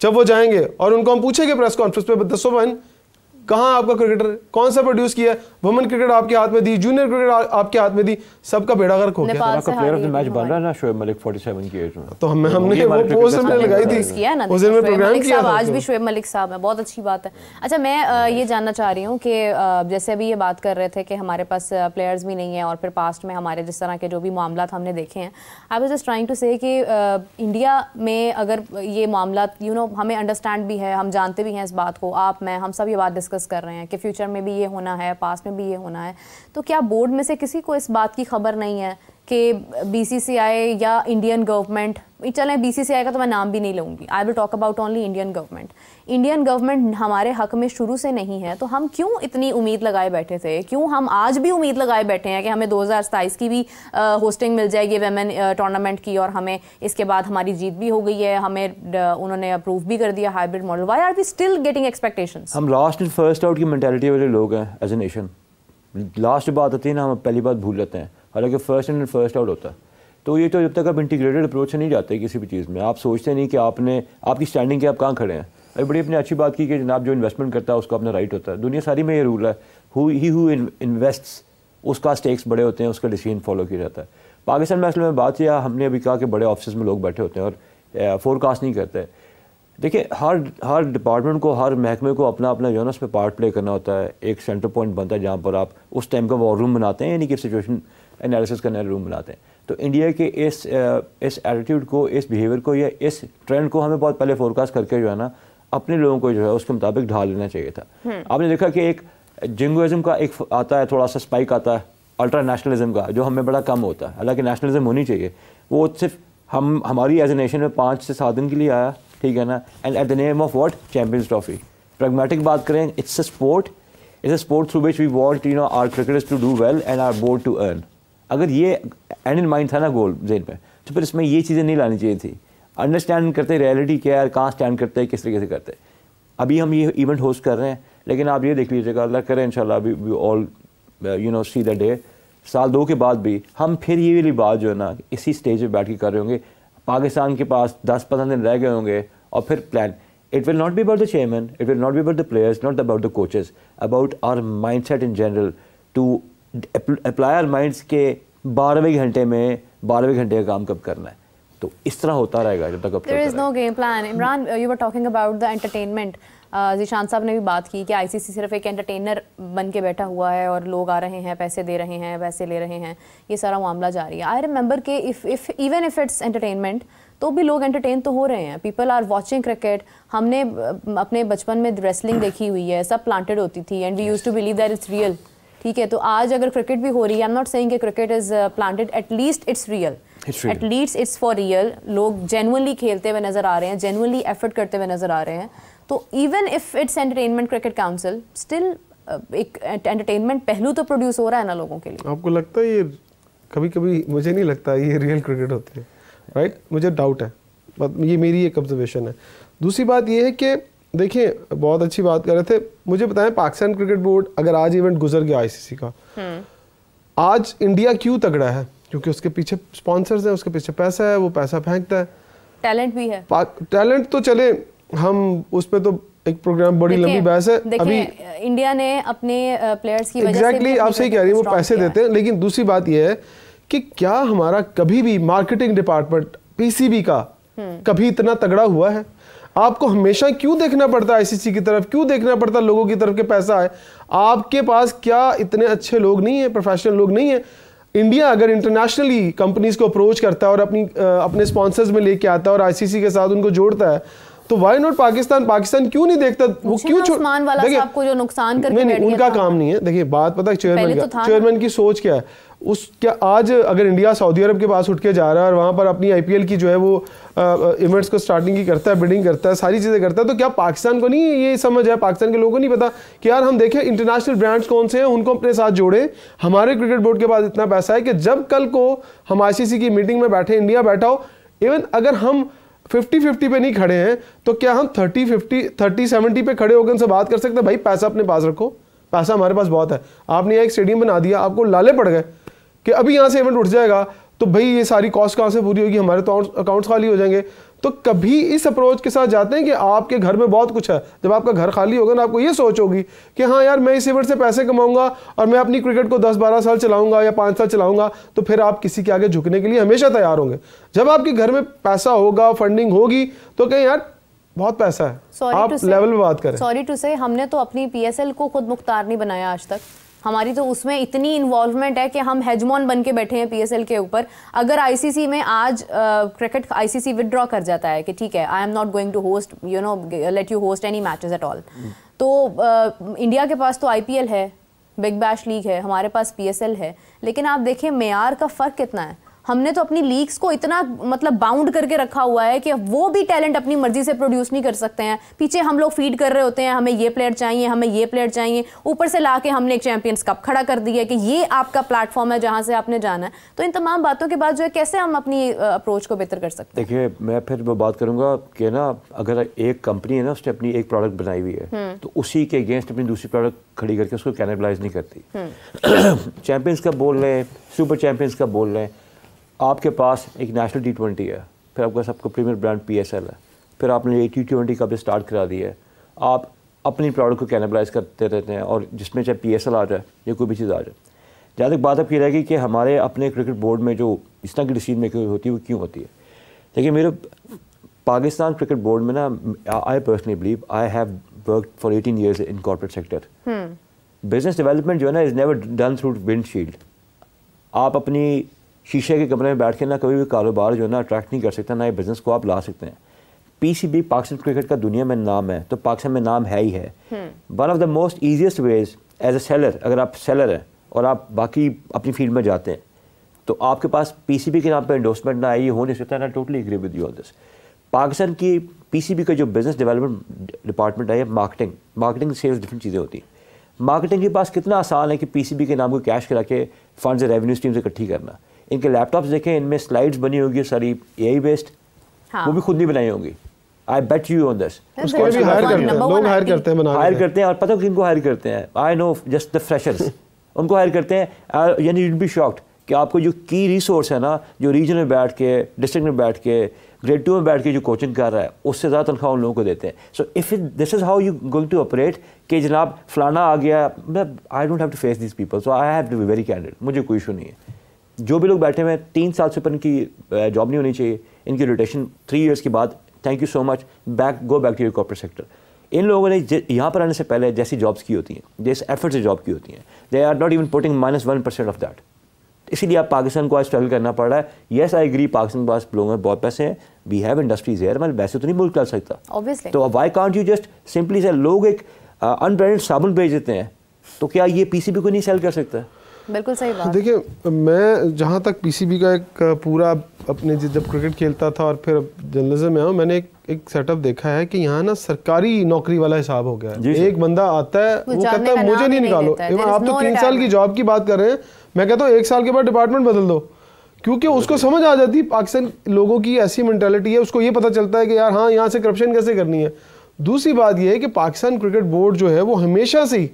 जब वो जाएंगे और उनको हम पूछेंगे प्रेस कॉन्फ्रेंस पे, दसो बहन कहाँ आपका क्रिकेटर, कौन सा प्रोड्यूस किया, वुमेन क्रिकेट आपके हाथ में दी, जूनियर क्रिकेट आपके हाथ में दी, सबका बेड़ा गर्क हो गया। आपका प्लेयर ऑफ द मैच बन रहा है ना शोएब मलिक 47 की एज में, तो हमने वो पोस्ट हमने लगाई थी, उस दिन में प्रोग्राम किया था। आज भी शोएब मलिक साहब है, बहुत अच्छी बात है। अच्छा, मैं ये जानना चाह रही हूँ कि जैसे अभी ये बात कर रहे थे कि हमारे पास प्लेयर्स भी नहीं है और फिर पास्ट में हमारे जिस तरह के जो भी मामला हमने देखे हैं, I was just trying to say कि इंडिया में अगर ये मामला हमें अंडरस्टैंड भी है, हम जानते भी हैं इस बात को, आप मैं हम सब ये बात डिस्कस कर रहे हैं कि फ्यूचर में भी ये होना है, पास्ट में भी ये होना है, तो क्या बोर्ड में से किसी को इस बात की खबर नहीं है कि बीसीसीआई या इंडियन गवर्नमेंट, चलें बीसीसीआई का तो मैं नाम भी नहीं लूँगी, I will talk about only Indian government हमारे हक में शुरू से नहीं है, तो हम क्यों इतनी उम्मीद लगाए बैठे थे, क्यों हम आज भी उम्मीद लगाए बैठे हैं कि हमें 2027 की भी होस्टिंग मिल जाएगी वेमेन टूर्नामेंट की, और हमें इसके बाद हमारी जीत भी हो गई है, हमें उन्होंने अप्रूव भी कर दिया hybrid model. Why are we still getting expectations? हम लास्ट एंड फर्स्ट आउट की मेंटालिटी वाले लोग हैं एज ए नेशन। लास्ट बात आती है ना, हम पहली बात भूल जाते हैं, हालांकि फर्स्ट एंड फर्स्ट आउट होता है। तो ये तो जब तक आप इंटीग्रेटेड अप्रोच से नहीं जाते किसी भी चीज़ में, आप सोचते नहीं कि आपकी स्टैंडिंग के आप कहाँ खड़े हैं। अभी बड़ी अपने अच्छी बात की कि जनाब जो इन्वेस्टमेंट करता है उसका अपना राइट होता है, दुनिया सारी में ये रूल है, हु इन्वेस्ट्स उसका स्टेक्स बड़े होते हैं, उसका डिसीजन फॉलो किया जाता है। पाकिस्तान में असल में बात यह, हमने अभी कहा कि बड़े ऑफिस में लोग बैठे होते हैं और फोरकास्ट नहीं करते। देखिए, हर डिपार्टमेंट को, हर महकमे को अपना अपना जो है ना उसमें पार्ट प्ले करना होता है। एक सेंटर पॉइंट बनता है जहाँ पर आप उस टाइम का वॉर रूम बनाते हैं, यानी कि सिचुएशन एनालिसिस करने वाला रूम बनाते हैं। तो इंडिया के इस एटीट्यूड को, इस बिहेवियर को या इस ट्रेंड को हमें बहुत पहले फोरकास्ट करके जो है ना अपने लोगों को जो है उसके मुताबिक ढाल लेना चाहिए था। आपने देखा कि एक जिंगोइज्म का एक आता है, थोड़ा सा स्पाइक आता है अल्ट्रा नेशनलिज्म का, जो हमें बड़ा कम होता है। हालांकि नेशनलिज्म होनी चाहिए, वो सिर्फ हमारी एज ए नेशन में 5 से 7 दिन के लिए आया, ठीक है ना, and at the name of what, Champions Trophy. Pragmatic बात करें, it's a sport through which we want our cricketers to do well and our board to earn. अगर ये एंड इन माइंड था ना गोल जेन पे, तो फिर इसमें ये चीज़ें नहीं लानी चाहिए थी। अंडरस्टैंड करते रियलिटी क्या है, कहाँ स्टैंड करते हैं, किस तरीके से करते हैं। अभी हम ये इवेंट होस्ट कर रहे हैं, लेकिन आप ये देख लीजिएगा, अल्लाह करे इंशाल्लाह we all see the day, साल 2 के बाद भी हम फिर ये वाली बात जो है ना इसी स्टेज पे बैठ के कर रहे होंगे। पाकिस्तान के पास 10-15 दिन रह गए होंगे और फिर plan, it will not be about the chairman, it will not be about the players, not about the coaches, about our mindset in general, to apply our minds के 12वें घंटे में 12वें घंटे का काम कब करना है। तो इस तरह होता रहेगा जब तक There is no game plan. Imran, you were talking about the entertainment. Zeeshan साहब ने भी बात की कि आईसीसी सिर्फ एक एंटरटेनर बन के बैठा हुआ है और लोग आ रहे हैं, पैसे दे रहे हैं, वैसे ले रहे हैं, ये सारा मामला जारी है। आई रिमेंबर कि इवन इफ इट्स एंटरटेनमेंट, तो भी लोग एंटरटेन तो हो रहे हैं। People are watching cricket. हमने अपने बचपन में रेसलिंग देखी हुई है, सब प्लांटेड होती थी and we used to believe that it's real. ठीक है, तो आज अगर क्रिकेट भी हो रही है, आई एम नॉट सेइंग कि cricket is planted, at least it's real, at least it's for real. लोग जेन्युइनली खेलते हुए नजर आ रहे हैं, जेन्युइनली एफर्ट करते हुए नजर आ रहे हैं। तो even if it's entertainment cricket council, still एक एंटरटेनमेंट पहलू तो प्रोड्यूस हो रहा है ना लोगों के लिए। आपको लगता है ये कभी कभी, मुझे नहीं लगता ये रियल क्रिकेट होती है, राइट? मुझे डाउट है, ये मेरी एक ऑब्जर्वेशन है। दूसरी बात ये है कि देखिए, बहुत अच्छी बात कर रहे थे, मुझे बताएं पाकिस्तान क्रिकेट बोर्ड अगर आज इवेंट गुजर गया आईसीसी का, आज इंडिया क्यों तगड़ा है? क्योंकि उसके पीछे स्पॉन्सर्स हैं, उसके पीछे पैसा है, वो पैसा फेंकता है, टैलेंट भी है। टैलेंट तो चले, हम उस पर तो एक प्रोग्राम बड़ी लंबी बहस है। अभी इंडिया ने अपने प्लेयर्स की वजह से आप सही कह रही हैं, वो पैसे देते हैं। लेकिन दूसरी बात ये है कि क्या हमारा कभी भी मार्केटिंग डिपार्टमेंट पीसीबी का कभी इतना तगड़ा हुआ है? आपको हमेशा क्यों देखना पड़ता है आईसीसी की तरफ, क्यों देखना पड़ता है लोगों की तरफ के पैसा है? आपके पास क्या इतने अच्छे लोग नहीं है, प्रोफेशनल लोग नहीं है? इंडिया अगर इंटरनेशनली कंपनीज को अप्रोच करता है और अपने स्पॉन्सर्स में लेके आता है और आईसीसी के साथ उनको जोड़ता है, तो वाई नॉट पाकिस्तान क्यों नहीं देखता? वो क्यों उस्मान वाला साहब को जो नुकसान करके नहीं, उनका काम नहीं है। देखिए बात पता है चेयरमैन की सोच क्या है, क्या आज अगर इंडिया सऊदी अरब के पास उठ के जा रहा है और वहाँ पर अपनी आईपीएल की जो है वो इवेंट्स को स्टार्टिंग की करता है, बिडिंग करता है, सारी चीज़ें करता है, तो क्या पाकिस्तान को नहीं ये समझ है, पाकिस्तान के लोगों को नहीं पता कि यार हम देखें इंटरनेशनल ब्रांड्स कौन से हैं, उनको अपने साथ जोड़े। हमारे क्रिकेट बोर्ड के पास इतना पैसा है कि जब कल को हम आईसीसी की मीटिंग में बैठे, इंडिया बैठा हो, इवन अगर हम 50-50 पे नहीं खड़े हैं, तो क्या हम 30-70 पे खड़े होकर उनसे बात कर सकते हैं? भाई पैसा अपने पास रखो, पैसा हमारे पास बहुत है। आपने एक स्टेडियम बना दिया, आपको लाले पड़ गए कि अभी यहाँ से इवेंट उठ जाएगा, तो भाई ये सारी कॉस्ट कहाँ से पूरी होगी, हमारे तो अकाउंट्स खाली हो जाएंगे। तो कभी इस अप्रोच के साथ जाते हैं कि आपके घर में बहुत कुछ है, जब आपका घर खाली होगा ना आपको ये सोच होगी कि हाँ यार मैं इस इवेंट से पैसे कमाऊंगा और मैं अपनी क्रिकेट को 10-12 साल चलाऊंगा या 5 साल चलाऊंगा, तो फिर आप किसी के आगे झुकने के लिए हमेशा तैयार होंगे। जब आपके घर में पैसा होगा, फंडिंग होगी, तो कहें यार बहुत पैसा है, आप लेवल में बात करें। सॉरी टू से हमने तो अपनी PSL को खुद मुख्तार नहीं बनाया आज तक, हमारी तो उसमें इतनी इन्वॉल्वमेंट है कि हम हेजमॉन बन के बैठे हैं PSL के ऊपर। अगर ICC में आज क्रिकेट ICC विदड्रॉ कर जाता है कि ठीक है I am not going to host let you host any matches at all, तो इंडिया के पास तो IPL है, बिग बैश लीग है, हमारे पास PSL है, लेकिन आप देखिए मेयार का फ़र्क कितना है। हमने तो अपनी लीग्स को इतना मतलब बाउंड करके रखा हुआ है कि वो भी टैलेंट अपनी मर्जी से प्रोड्यूस नहीं कर सकते हैं। पीछे हम लोग फीड कर रहे होते हैं, हमें ये प्लेयर चाहिए, हमें ये प्लेयर चाहिए, ऊपर से लाके हमने एक चैंपियंस कप खड़ा कर दिया कि ये आपका प्लेटफॉर्म है जहां से आपने जाना है। तो इन तमाम बातों के बाद जो है कैसे हम अपनी अप्रोच को बेहतर कर सकते हैं? देखिए मैं फिर वो बात करूंगा कि ना अगर एक कंपनी है ना उसने अपनी एक प्रोडक्ट बनाई हुई है तो उसी के अगेंस्ट अपनी दूसरी प्रोडक्ट खड़ी करके उसको कैनिबलाइज नहीं करती। चैंपियंस का बोल रहे हैं, सुपर चैंपियंस का बोल रहे हैं, आपके पास एक नेशनल T20 है, फिर आपके पास आपका प्रीमियर ब्रांड PSL है, फिर आपने T20 का भी स्टार्ट करा दिया है, आप अपनी प्रोडक्ट को कैनिबलाइज करते रहते हैं और जिसमें चाहे PSL आ जाए या कोई भी चीज़ आ जाए। जहाँ तक बात अब ये रहेगी कि हमारे अपने क्रिकेट बोर्ड में जो इस तरह की डिसीजन मेकिंग होती है वो क्यों होती है। देखिए मेरे पाकिस्तान क्रिकेट बोर्ड में ना I personally believe I have worked for 18 years in corporate sector. Business development जो है ना is never done through windshield. आप अपनी शीशे के कमरे में बैठ के ना कभी भी कारोबार जो है ना अट्रैक्ट नहीं कर सकता, ना ये बिजनेस को आप ला सकते हैं। PCB पाकिस्तान क्रिकेट का दुनिया में नाम है तो पाकिस्तान में नाम है ही है। One of the most easiest ways as a seller, अगर आप सेलर हैं और आप बाकी अपनी फील्ड में जाते हैं तो आपके पास PCB के नाम पर एंडोर्समेंट ना आए, ये हो नहीं सकता। ना totally agree with you on this. Pakistan की PCB का जो बिजनेस डेवलपमेंट डिपार्टमेंट है, मार्केटिंग सेल्स डिफरेंट चीज़ें होती हैं। मार्केटिंग के पास कितना आसान है कि PCB के नाम को कैश करा के फंड्स रेवेन्यू स्ट्रीम से इकट्ठी करना। इनके लैपटॉप्स देखें, इनमें स्लाइड्स बनी होगी सारी AI बेस्ड, वो भी खुद नहीं बनाई होंगी। आई बेट यू ऑन दिस। उसको भी हायर करते हैं, लोग हायर करते हैं, हायर करते हैं। और पता है किनको हायर करते हैं? I know, just the freshers उनको हायर करते हैं। यानी यू विल बी शॉक्ड कि आपको जो की रिसोर्स है ना, जो रीजन में बैठ के, डिस्ट्रिक्ट में बैठ के, ग्रेड 2 में बैठ के जो कोचिंग कर रहा है, उससे ज़्यादा तनख्वाह उन लोगों को देते हैं। So if this is how you going to operate कि जनाब फलाना आ गया, I don't have to face this people, so I have to be very candid. मुझे कोई इशू नहीं है। जो भी लोग बैठे हुए हैं 3 साल से ऊपर इनकी जॉब नहीं होनी चाहिए, इनकी रोटेशन 3 years के बाद thank you so much, go back to your corporate sector. इन लोगों ने यहाँ पर आने से पहले जैसी जॉब्स की होती हैं, जैसे एफर्ट से जॉब की होती हैं, they are not even putting -1% of that. इसीलिए आप पाकिस्तान को आज स्ट्रगल करना पड़ रहा है। येस आई एग्री, पाकिस्तान के पास लोगों में बहुत पैसे हैं, वी हैव इंडस्ट्रीज है, मतलब वैसे तो नहीं मुल्क कर सकता Obviously. तो why can't you just simply से, लोग एक अनब्रांडेड साबुन बेच देते हैं, तो क्या ये PCB को नहीं सेल कर सकता? बिल्कुल सही बात। देखिए मैं जहाँ तक PCB का एक पूरा अपने जब क्रिकेट खेलता था और फिर जर्नलिज्म में आया, मैंने एक सेटअप देखा है कि यहाँ ना सरकारी नौकरी वाला हिसाब हो गया है। एक बंदा आता है, वो कहता है मुझे नहीं निकालो। आप तो 3 साल की जॉब की बात कर रहे हैं, मैं कहता हूँ 1 साल के बाद डिपार्टमेंट बदल दो, क्योंकि उसको समझ आ जाती है पाकिस्तान लोगों की ऐसी मेंटालिटी है, उसको ये पता चलता है कि यार हाँ यहाँ से करप्शन कैसे करनी है। दूसरी बात ये है कि पाकिस्तान क्रिकेट बोर्ड जो है वो हमेशा से ही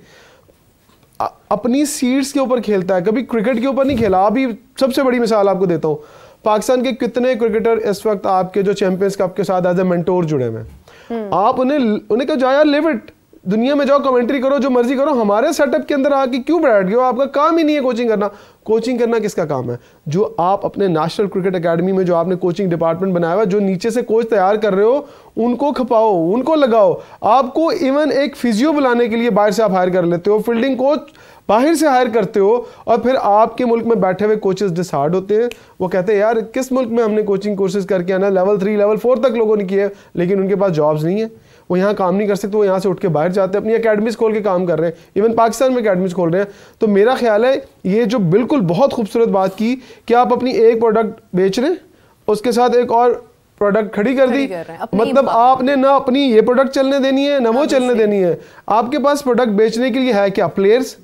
अपनी सीट्स के ऊपर खेलता है, कभी क्रिकेट के ऊपर नहीं खेला। अभी सबसे बड़ी मिसाल आपको देता हूँ, पाकिस्तान के कितने क्रिकेटर इस वक्त आपके जो चैंपियंस कप के साथ एज ए मेंटोर जुड़े हुए हैं। आप उन्हें कहा जाओ यार लिव इट, दुनिया में जाओ, कमेंट्री करो, जो मर्जी करो, हमारे सेटअप के अंदर आके क्यों बैठ गए हो? आपका काम ही नहीं है कोचिंग करना। कोचिंग करना किसका काम है? जो आप अपने नेशनल क्रिकेट एकेडमी में जो आपने कोचिंग डिपार्टमेंट बनाया हुआ, जो नीचे से कोच तैयार कर रहे हो, उनको खपाओ, उनको लगाओ। आपको इवन एक फिजियो बुलाने के लिए बाहर से आप हायर कर लेते हो, फील्डिंग कोच बाहर से हायर करते हो, और फिर आपके मुल्क में बैठे हुए कोचेस डिसार्ड होते हैं। वो कहते हैं यार किस मुल्क में हमने कोचिंग कोर्सेज करके आना, लेवल 3 लेवल 4 तक लोगों ने किए, लेकिन उनके पास जॉब्स नहीं है, वो यहाँ काम नहीं कर सकते, वो यहाँ से उठ के बाहर जाते हैं, अपनी एकेडमीज खोल के काम कर रहे हैं, इवन पाकिस्तान में एकेडमीज खोल रहे हैं। तो मेरा ख्याल है ये जो बिल्कुल बहुत खूबसूरत बात की कि आप अपनी एक प्रोडक्ट बेच रहे हैं, उसके साथ एक और प्रोडक्ट खड़ी कर दी, मतलब आपने ना अपनी ये प्रोडक्ट चलने देनी है ना वो चलने देनी है। आपके पास प्रोडक्ट बेचने के लिए है क्या? प्लेयर्स।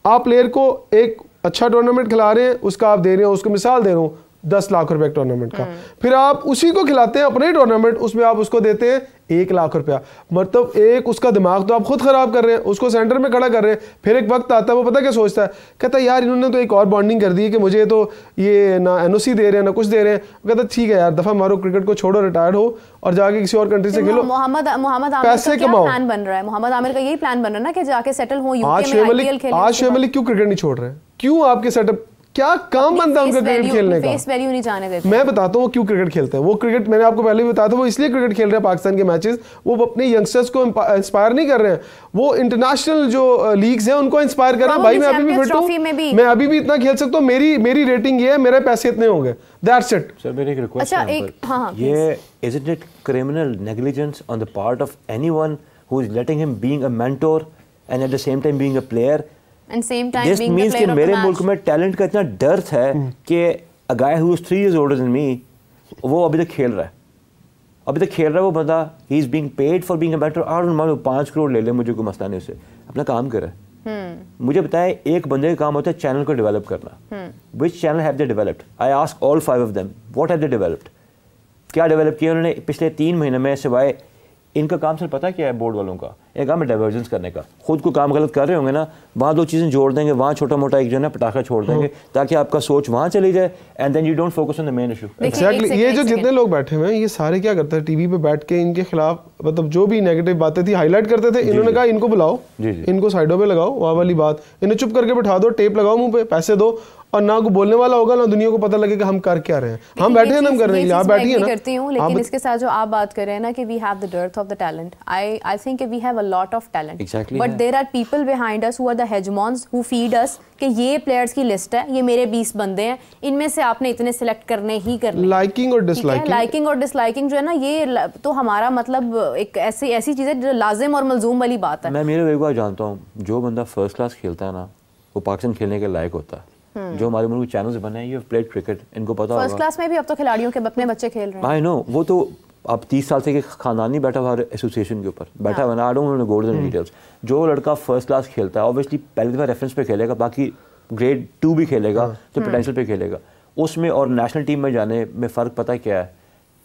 आप प्लेयर को एक अच्छा टूर्नामेंट खिला रहे हैं, उसका आप दे रहे हो, उसको मिसाल दे रहा हूँ, 10 लाख रुपए टूर्नामेंट का, फिर आप उसी को खिलाते हैं अपने टूर्नामेंट, उसमें आप उसको देते हैं 1 लाख रुपया। मतलब एक उसका दिमाग तो आप खुद खराब कर रहे हैं, उसको सेंटर में खड़ा कर रहे हैं। फिर एक वक्त आता है वो पता क्या सोचता है, कहता है यार इन्होंने तो एक और बॉन्डिंग कर दी है कि मुझे तो ये ना एनओसी दे रहे हैं ना कुछ दे रहे हैं। कहता है ठीक है यार दफा मारो, क्रिकेट को छोड़ो, रिटायर्ड हो और जाके किसी और कंट्री से खेलो, मोहम्मद आमिर पैसे कमाओ। प्लान बन रहा है, मोहम्मद आमिर का यही प्लान बन रहा है ना कि जाके सेटल हो यूके में, आईपीएल खेलें। आज शोएब मलिक क्यों क्रिकेट नहीं छोड़ रहे हैं? क्यों आपके सेटअप क्या काम बनता है उनका क्रिकेट खेलने का? फेस वैल्यू नहीं जाने देते। मैं बताता हूँ वो क्यों क्रिकेट खेलते हैं। वो क्रिकेट मैंने आपको पहले भी बताया था, वो इसलिए क्रिकेट खेल रहे हैं पाकिस्तान के मैचेस, वो अपने यंगस्टर्स को इंस्पायर नहीं कर रहे हैं, वो इंटरनेशनल जो लीग्स हैं उनको इंस्पायर कर रहे हैं। भाई मैं अभी भी फिट हूं, मैं अभी भी इतना खेल सकता हूँ, मेरी रेटिंग ये है, मेरे पैसे इतने होंगे, दैट्स इट। सर मेरी एक रिक्वेस्ट अच्छा है, एक हाँ ये isn't it criminal negligence on the part of anyone who is letting him being a mentor and at the same time being a player? and same time This being the means कि player of the मेरे match. मुल्क में talent का इतना dearth है कि a guy who is 3 years older than me वो अभी तक खेल रहा है, वो बंदा he is being paid for being a mentor। और मान लो 5 करोड़ ले ले, मुझे कोई मसला नहीं, उसे अपना काम करे। मुझे बताएं एक बंदे का काम होता है चैनल को डेवलप करना। Which channel have they developed? I ask all 5 of them, what have they developed? क्या डेवलप किया उन्होंने पिछले 3 महीने में? सिवाय इनका काम सर पता क्या है बोर्ड वालों का? एक काम है डाइवर्जेंस करने का। खुद को काम गलत कर रहे होंगे ना, वहाँ 2 चीज़ें जोड़ देंगे, वहाँ छोटा मोटा एक जो है ना पटाखा छोड़ देंगे ताकि आपका सोच वहाँ चली जाए and then you don't focus on the main issue. Exactly. ये जो जितने लोग बैठे हुए हैं ये सारे क्या करते हैं, टीवी पे बैठ के इनके खिलाफ मतलब जो भी नेगेटिव बातें थी हाईलाइट करते थे। इन्होंने कहा इनको बुलाओ, इनको साइडों पे लगाओ, वहाँ वाली बात, इन्हें चुप करके बैठा दो, टेप लगाओ मुंह पे, पैसे दो, और ना को बोलने वाला होगा ना दुनिया को पता लगे कि हम कर क्या रहे हैं। हम बैठे हैं ना, हम कर रहे हैं, आप बैठी है ना। करती हूँ, लेकिन इसके साथ जो आप बात कर रहे हैं ना कि we have the dearth of the talent, I think we have a lot of talent, but there are people behind us who are the hegemons who feed us कि ये प्लेयर्स की लिस्ट है, ये मेरे 20 बंदे हैं, इनमें से आपने इतने सिलेक्ट करने ही करने। लाइकिंग और डिसलाइकिंग जो है ना, ये तो हमारा मतलब एक ऐसी चीज है जो लाजिम और मलजूम वाली बात है। मैं मेरे एक बार जानता हूँ, जो बंदा फर्स्ट क्लास खेलता है ना वो पाकिस्तान खेलने के लायक होता है। जो हमारे मुल्क में चैनल्स बने हैं, ये प्लेड क्रिकेट, इनको पता होगा। फर्स्ट क्लास में भी अब तो खिलाड़ियों के अपने बच्चे खेल रहे हैं। आई नो, वो तो अब 30 साल से खानदान नहीं बैठा हुआ एसोसिएशन के ऊपर बैठा हुआ ना। I don't know goals and details. जो लड़का फर्स्ट क्लास खेलता है ऑब्वियसली पहले दफा रेफरेंस पे खेलेगा, बाकी ग्रेड 2 भी खेलेगा तो पोटेंशियल पे खेलेगा उसमें। और नेशनल टीम में जाने में फ़र्क पता क्या है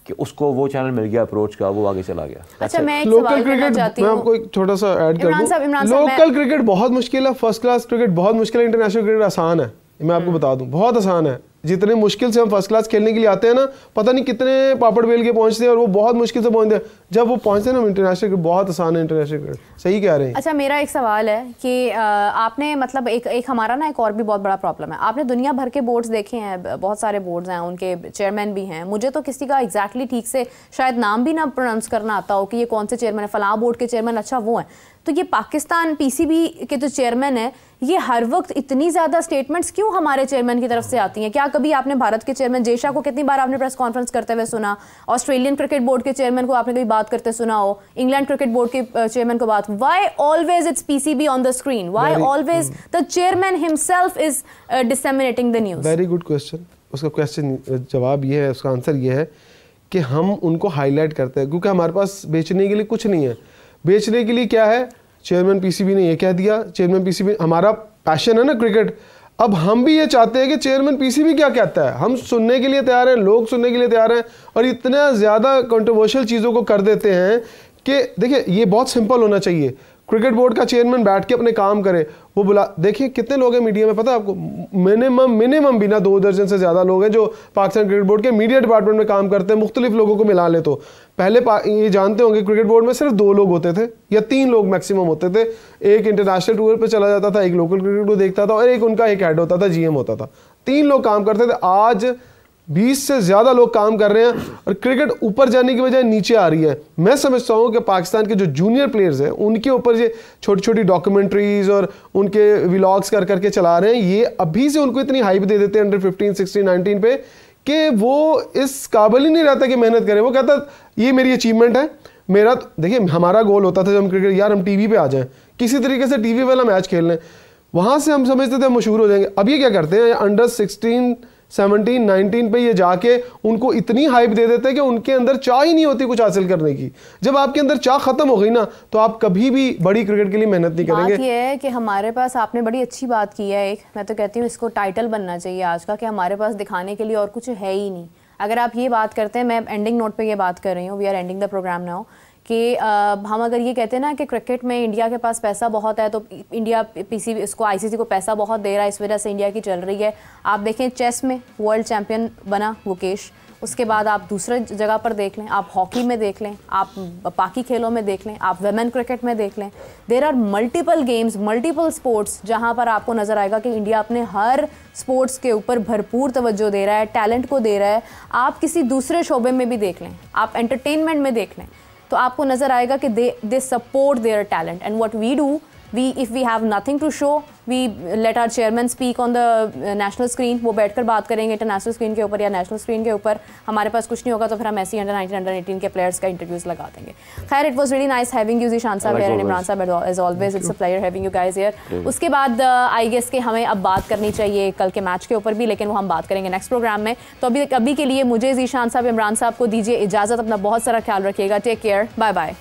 कि उसको वो चैनल मिल गया अप्रोच का, वो आगे चला गया। अच्छा मैं एक लोकल सवाल करना क्रिकेट चाहती मैं हूं। आपको एक छोटा सा ऐड कर दूं। लोकल क्रिकेट बहुत मुश्किल है, फर्स्ट क्लास क्रिकेट बहुत मुश्किल है, इंटरनेशनल क्रिकेट आसान है। मैं आपको बता दूं बहुत आसान है। जितने मुश्किल से हम फर्स्ट क्लास खेलने के लिए आते हैं ना, पता नहीं कितने पापड़ बेल के पहुंचते हैं और वो बहुत मुश्किल से पहुंचते हैं। जब वो पहुंचते हैं ना इंटरनेशनल क्रिकेट बहुत आसान है, इंटरनेशनल क्रिकेट। सही कह रहे हैं। अच्छा मेरा एक सवाल है कि आपने मतलब एक हमारा ना एक और भी बहुत बड़ा प्रॉब्लम है। आपने दुनिया भर के बोर्ड्स देखे हैं, बहुत सारे बोर्ड्स हैं, उनके चेयरमैन भी हैं। मुझे तो किसी का एग्जैक्टली ठीक से शायद नाम भी ना प्रोनाउंस करना आता हो कि ये कौन से चेयरमैन है, फलां बोर्ड के चेयरमैन, अच्छा वो है। तो ये पाकिस्तान पीसीबी के जो चेयरमैन है, ये हर वक्त इतनी ज़्यादा स्टेटमेंट्स क्यों हमारे चेयरमैन की तरफ से आती हैं? क्या कभी आपने भारत के चेयरमैन जेशा को कितनी बार आपने प्रेस कॉन्फ्रेंस करते हुए सुना? ऑस्ट्रेलियन क्रिकेट बोर्ड के चेयरमैन को आपने कभी बात करते सुना हो? इंग्लैंड क्रिकेट बोर्ड के चेयरमैन को बात? Why always it's PCB on the screen? Why always the chairman himself is disseminating the news? Very good question. उसका क्वेश्चन जवाब ये है, उसका आंसर ये है कि हम उनको हाईलाइट करते हैं क्योंकि हमारे पास बेचने के लिए कुछ नहीं है। बेचने के लिए क्या है, चेयरमैन पीसीबी ने ये कह दिया, चेयरमैन पीसीबी, हमारा पैशन है ना क्रिकेट। अब हम भी ये चाहते हैं कि चेयरमैन पीसीबी क्या कहता है, हम सुनने के लिए तैयार हैं, लोग सुनने के लिए तैयार हैं। और इतना ज़्यादा कंट्रोवर्शियल चीज़ों को कर देते हैं कि देखिए ये बहुत सिंपल होना चाहिए। क्रिकेट बोर्ड का चेयरमैन बैठ के अपने काम करे, वो बुला, देखिए कितने लोग हैं मीडिया में, पता है आपको? मिनिमम भी ना 2 दर्जन से ज़्यादा लोग हैं जो पाकिस्तान क्रिकेट बोर्ड के मीडिया डिपार्टमेंट में काम करते हैं। मुख्तलिफ लोगों को मिला ले तो पहले ये जानते होंगे क्रिकेट बोर्ड में सिर्फ 2 लोग होते थे या 3 लोग मैक्सिमम होते थे। एक इंटरनेशनल टूर पर चला जाता था, एक लोकल क्रिकेट को देखता था और एक उनका एक हेड होता था, जीएम होता था। 3 लोग काम करते थे। आज 20 से ज़्यादा लोग काम कर रहे हैं और क्रिकेट ऊपर जाने की बजाय नीचे आ रही है। मैं समझता हूँ कि पाकिस्तान के जो जूनियर प्लेयर्स हैं उनके ऊपर ये छोटी छोटी डॉक्यूमेंट्रीज और उनके व्लॉग्स कर करके चला रहे हैं। ये अभी से उनको इतनी हाइप दे देते हैं अंडर 15, 16, 19 पे कि वो इस काबिल ही नहीं रहता कि मेहनत करे। वो कहता ये मेरी अचीवमेंट है, मेरा देखिए हमारा गोल होता था जब हम क्रिकेट, यार हम टीवी पे आ जाएं, किसी तरीके से टीवी वाला मैच खेल लें, वहाँ से हम समझते थे हम मशहूर हो जाएंगे। अब ये क्या करते हैं, अंडर 16 17, 19 पे ये जाके उनको इतनी हाइप दे देते हैं कि उनके अंदर चाह ही नहीं होती कुछ हासिल करने की। जब आपके अंदर चाह खत्म हो गई ना तो आप कभी भी बड़ी क्रिकेट के लिए मेहनत नहीं करेंगे। बात ये है कि हमारे पास, आपने बड़ी अच्छी बात की है, एक मैं तो कहती हूँ इसको टाइटल बनना चाहिए आज का, कि हमारे पास दिखाने के लिए और कुछ है ही नहीं। अगर आप ये बात करते हैं, मैं एंडिंग नोट पे ये बात कर रही हूँ, we are ending the program now, कि हम अगर ये कहते हैं ना कि क्रिकेट में इंडिया के पास पैसा बहुत है, तो इंडिया पीसीबी इसको आईसीसी को पैसा बहुत दे रहा है, इस वजह से इंडिया की चल रही है। आप देखें चेस में वर्ल्ड चैंपियन बना गुकेश, उसके बाद आप दूसरे जगह पर देख लें, आप हॉकी में देख लें, आप बाकी खेलों में देख लें, आप वुमेन क्रिकेट में देख लें, there are multiple games, multiple sports जहां पर आपको नज़र आएगा कि इंडिया अपने हर स्पोर्ट्स के ऊपर भरपूर तवज्जो दे रहा है, टैलेंट को दे रहा है। आप किसी दूसरे शोबे में भी देख लें, आप एंटरटेनमेंट में देख लें, तो आपको नज़र आएगा कि they support their talent. And what we do, if we have nothing to show, we let our chairman speak on the national screen। वो बैठकर बात करेंगे इंटरनेशनल स्क्रीन के ऊपर या नेशनल स्क्रीन के ऊपर। हमारे पास कुछ नहीं होगा तो फिर हम ऐसी अंडर 19 अंडर 18 के प्लेयर्स का इंटरव्यूज लगा देंगे। खैर, it was really nice having you Zeeshan साहब एंड इमरान साहब, as always it's a pleasure having you guys here. उसके बाद आई गेस कि हमें अब बात करनी चाहिए कल के मैच के ऊपर भी, लेकिन वो हम बात करेंगे नेक्स्ट प्रोग्राम में। तो अभी के लिए मुझे ज़ीशान साहब, इमरान साहब को दीजिए इजाज़त। अपना बहुत सारा ख्याल रखिएगा। Take care, bye bye.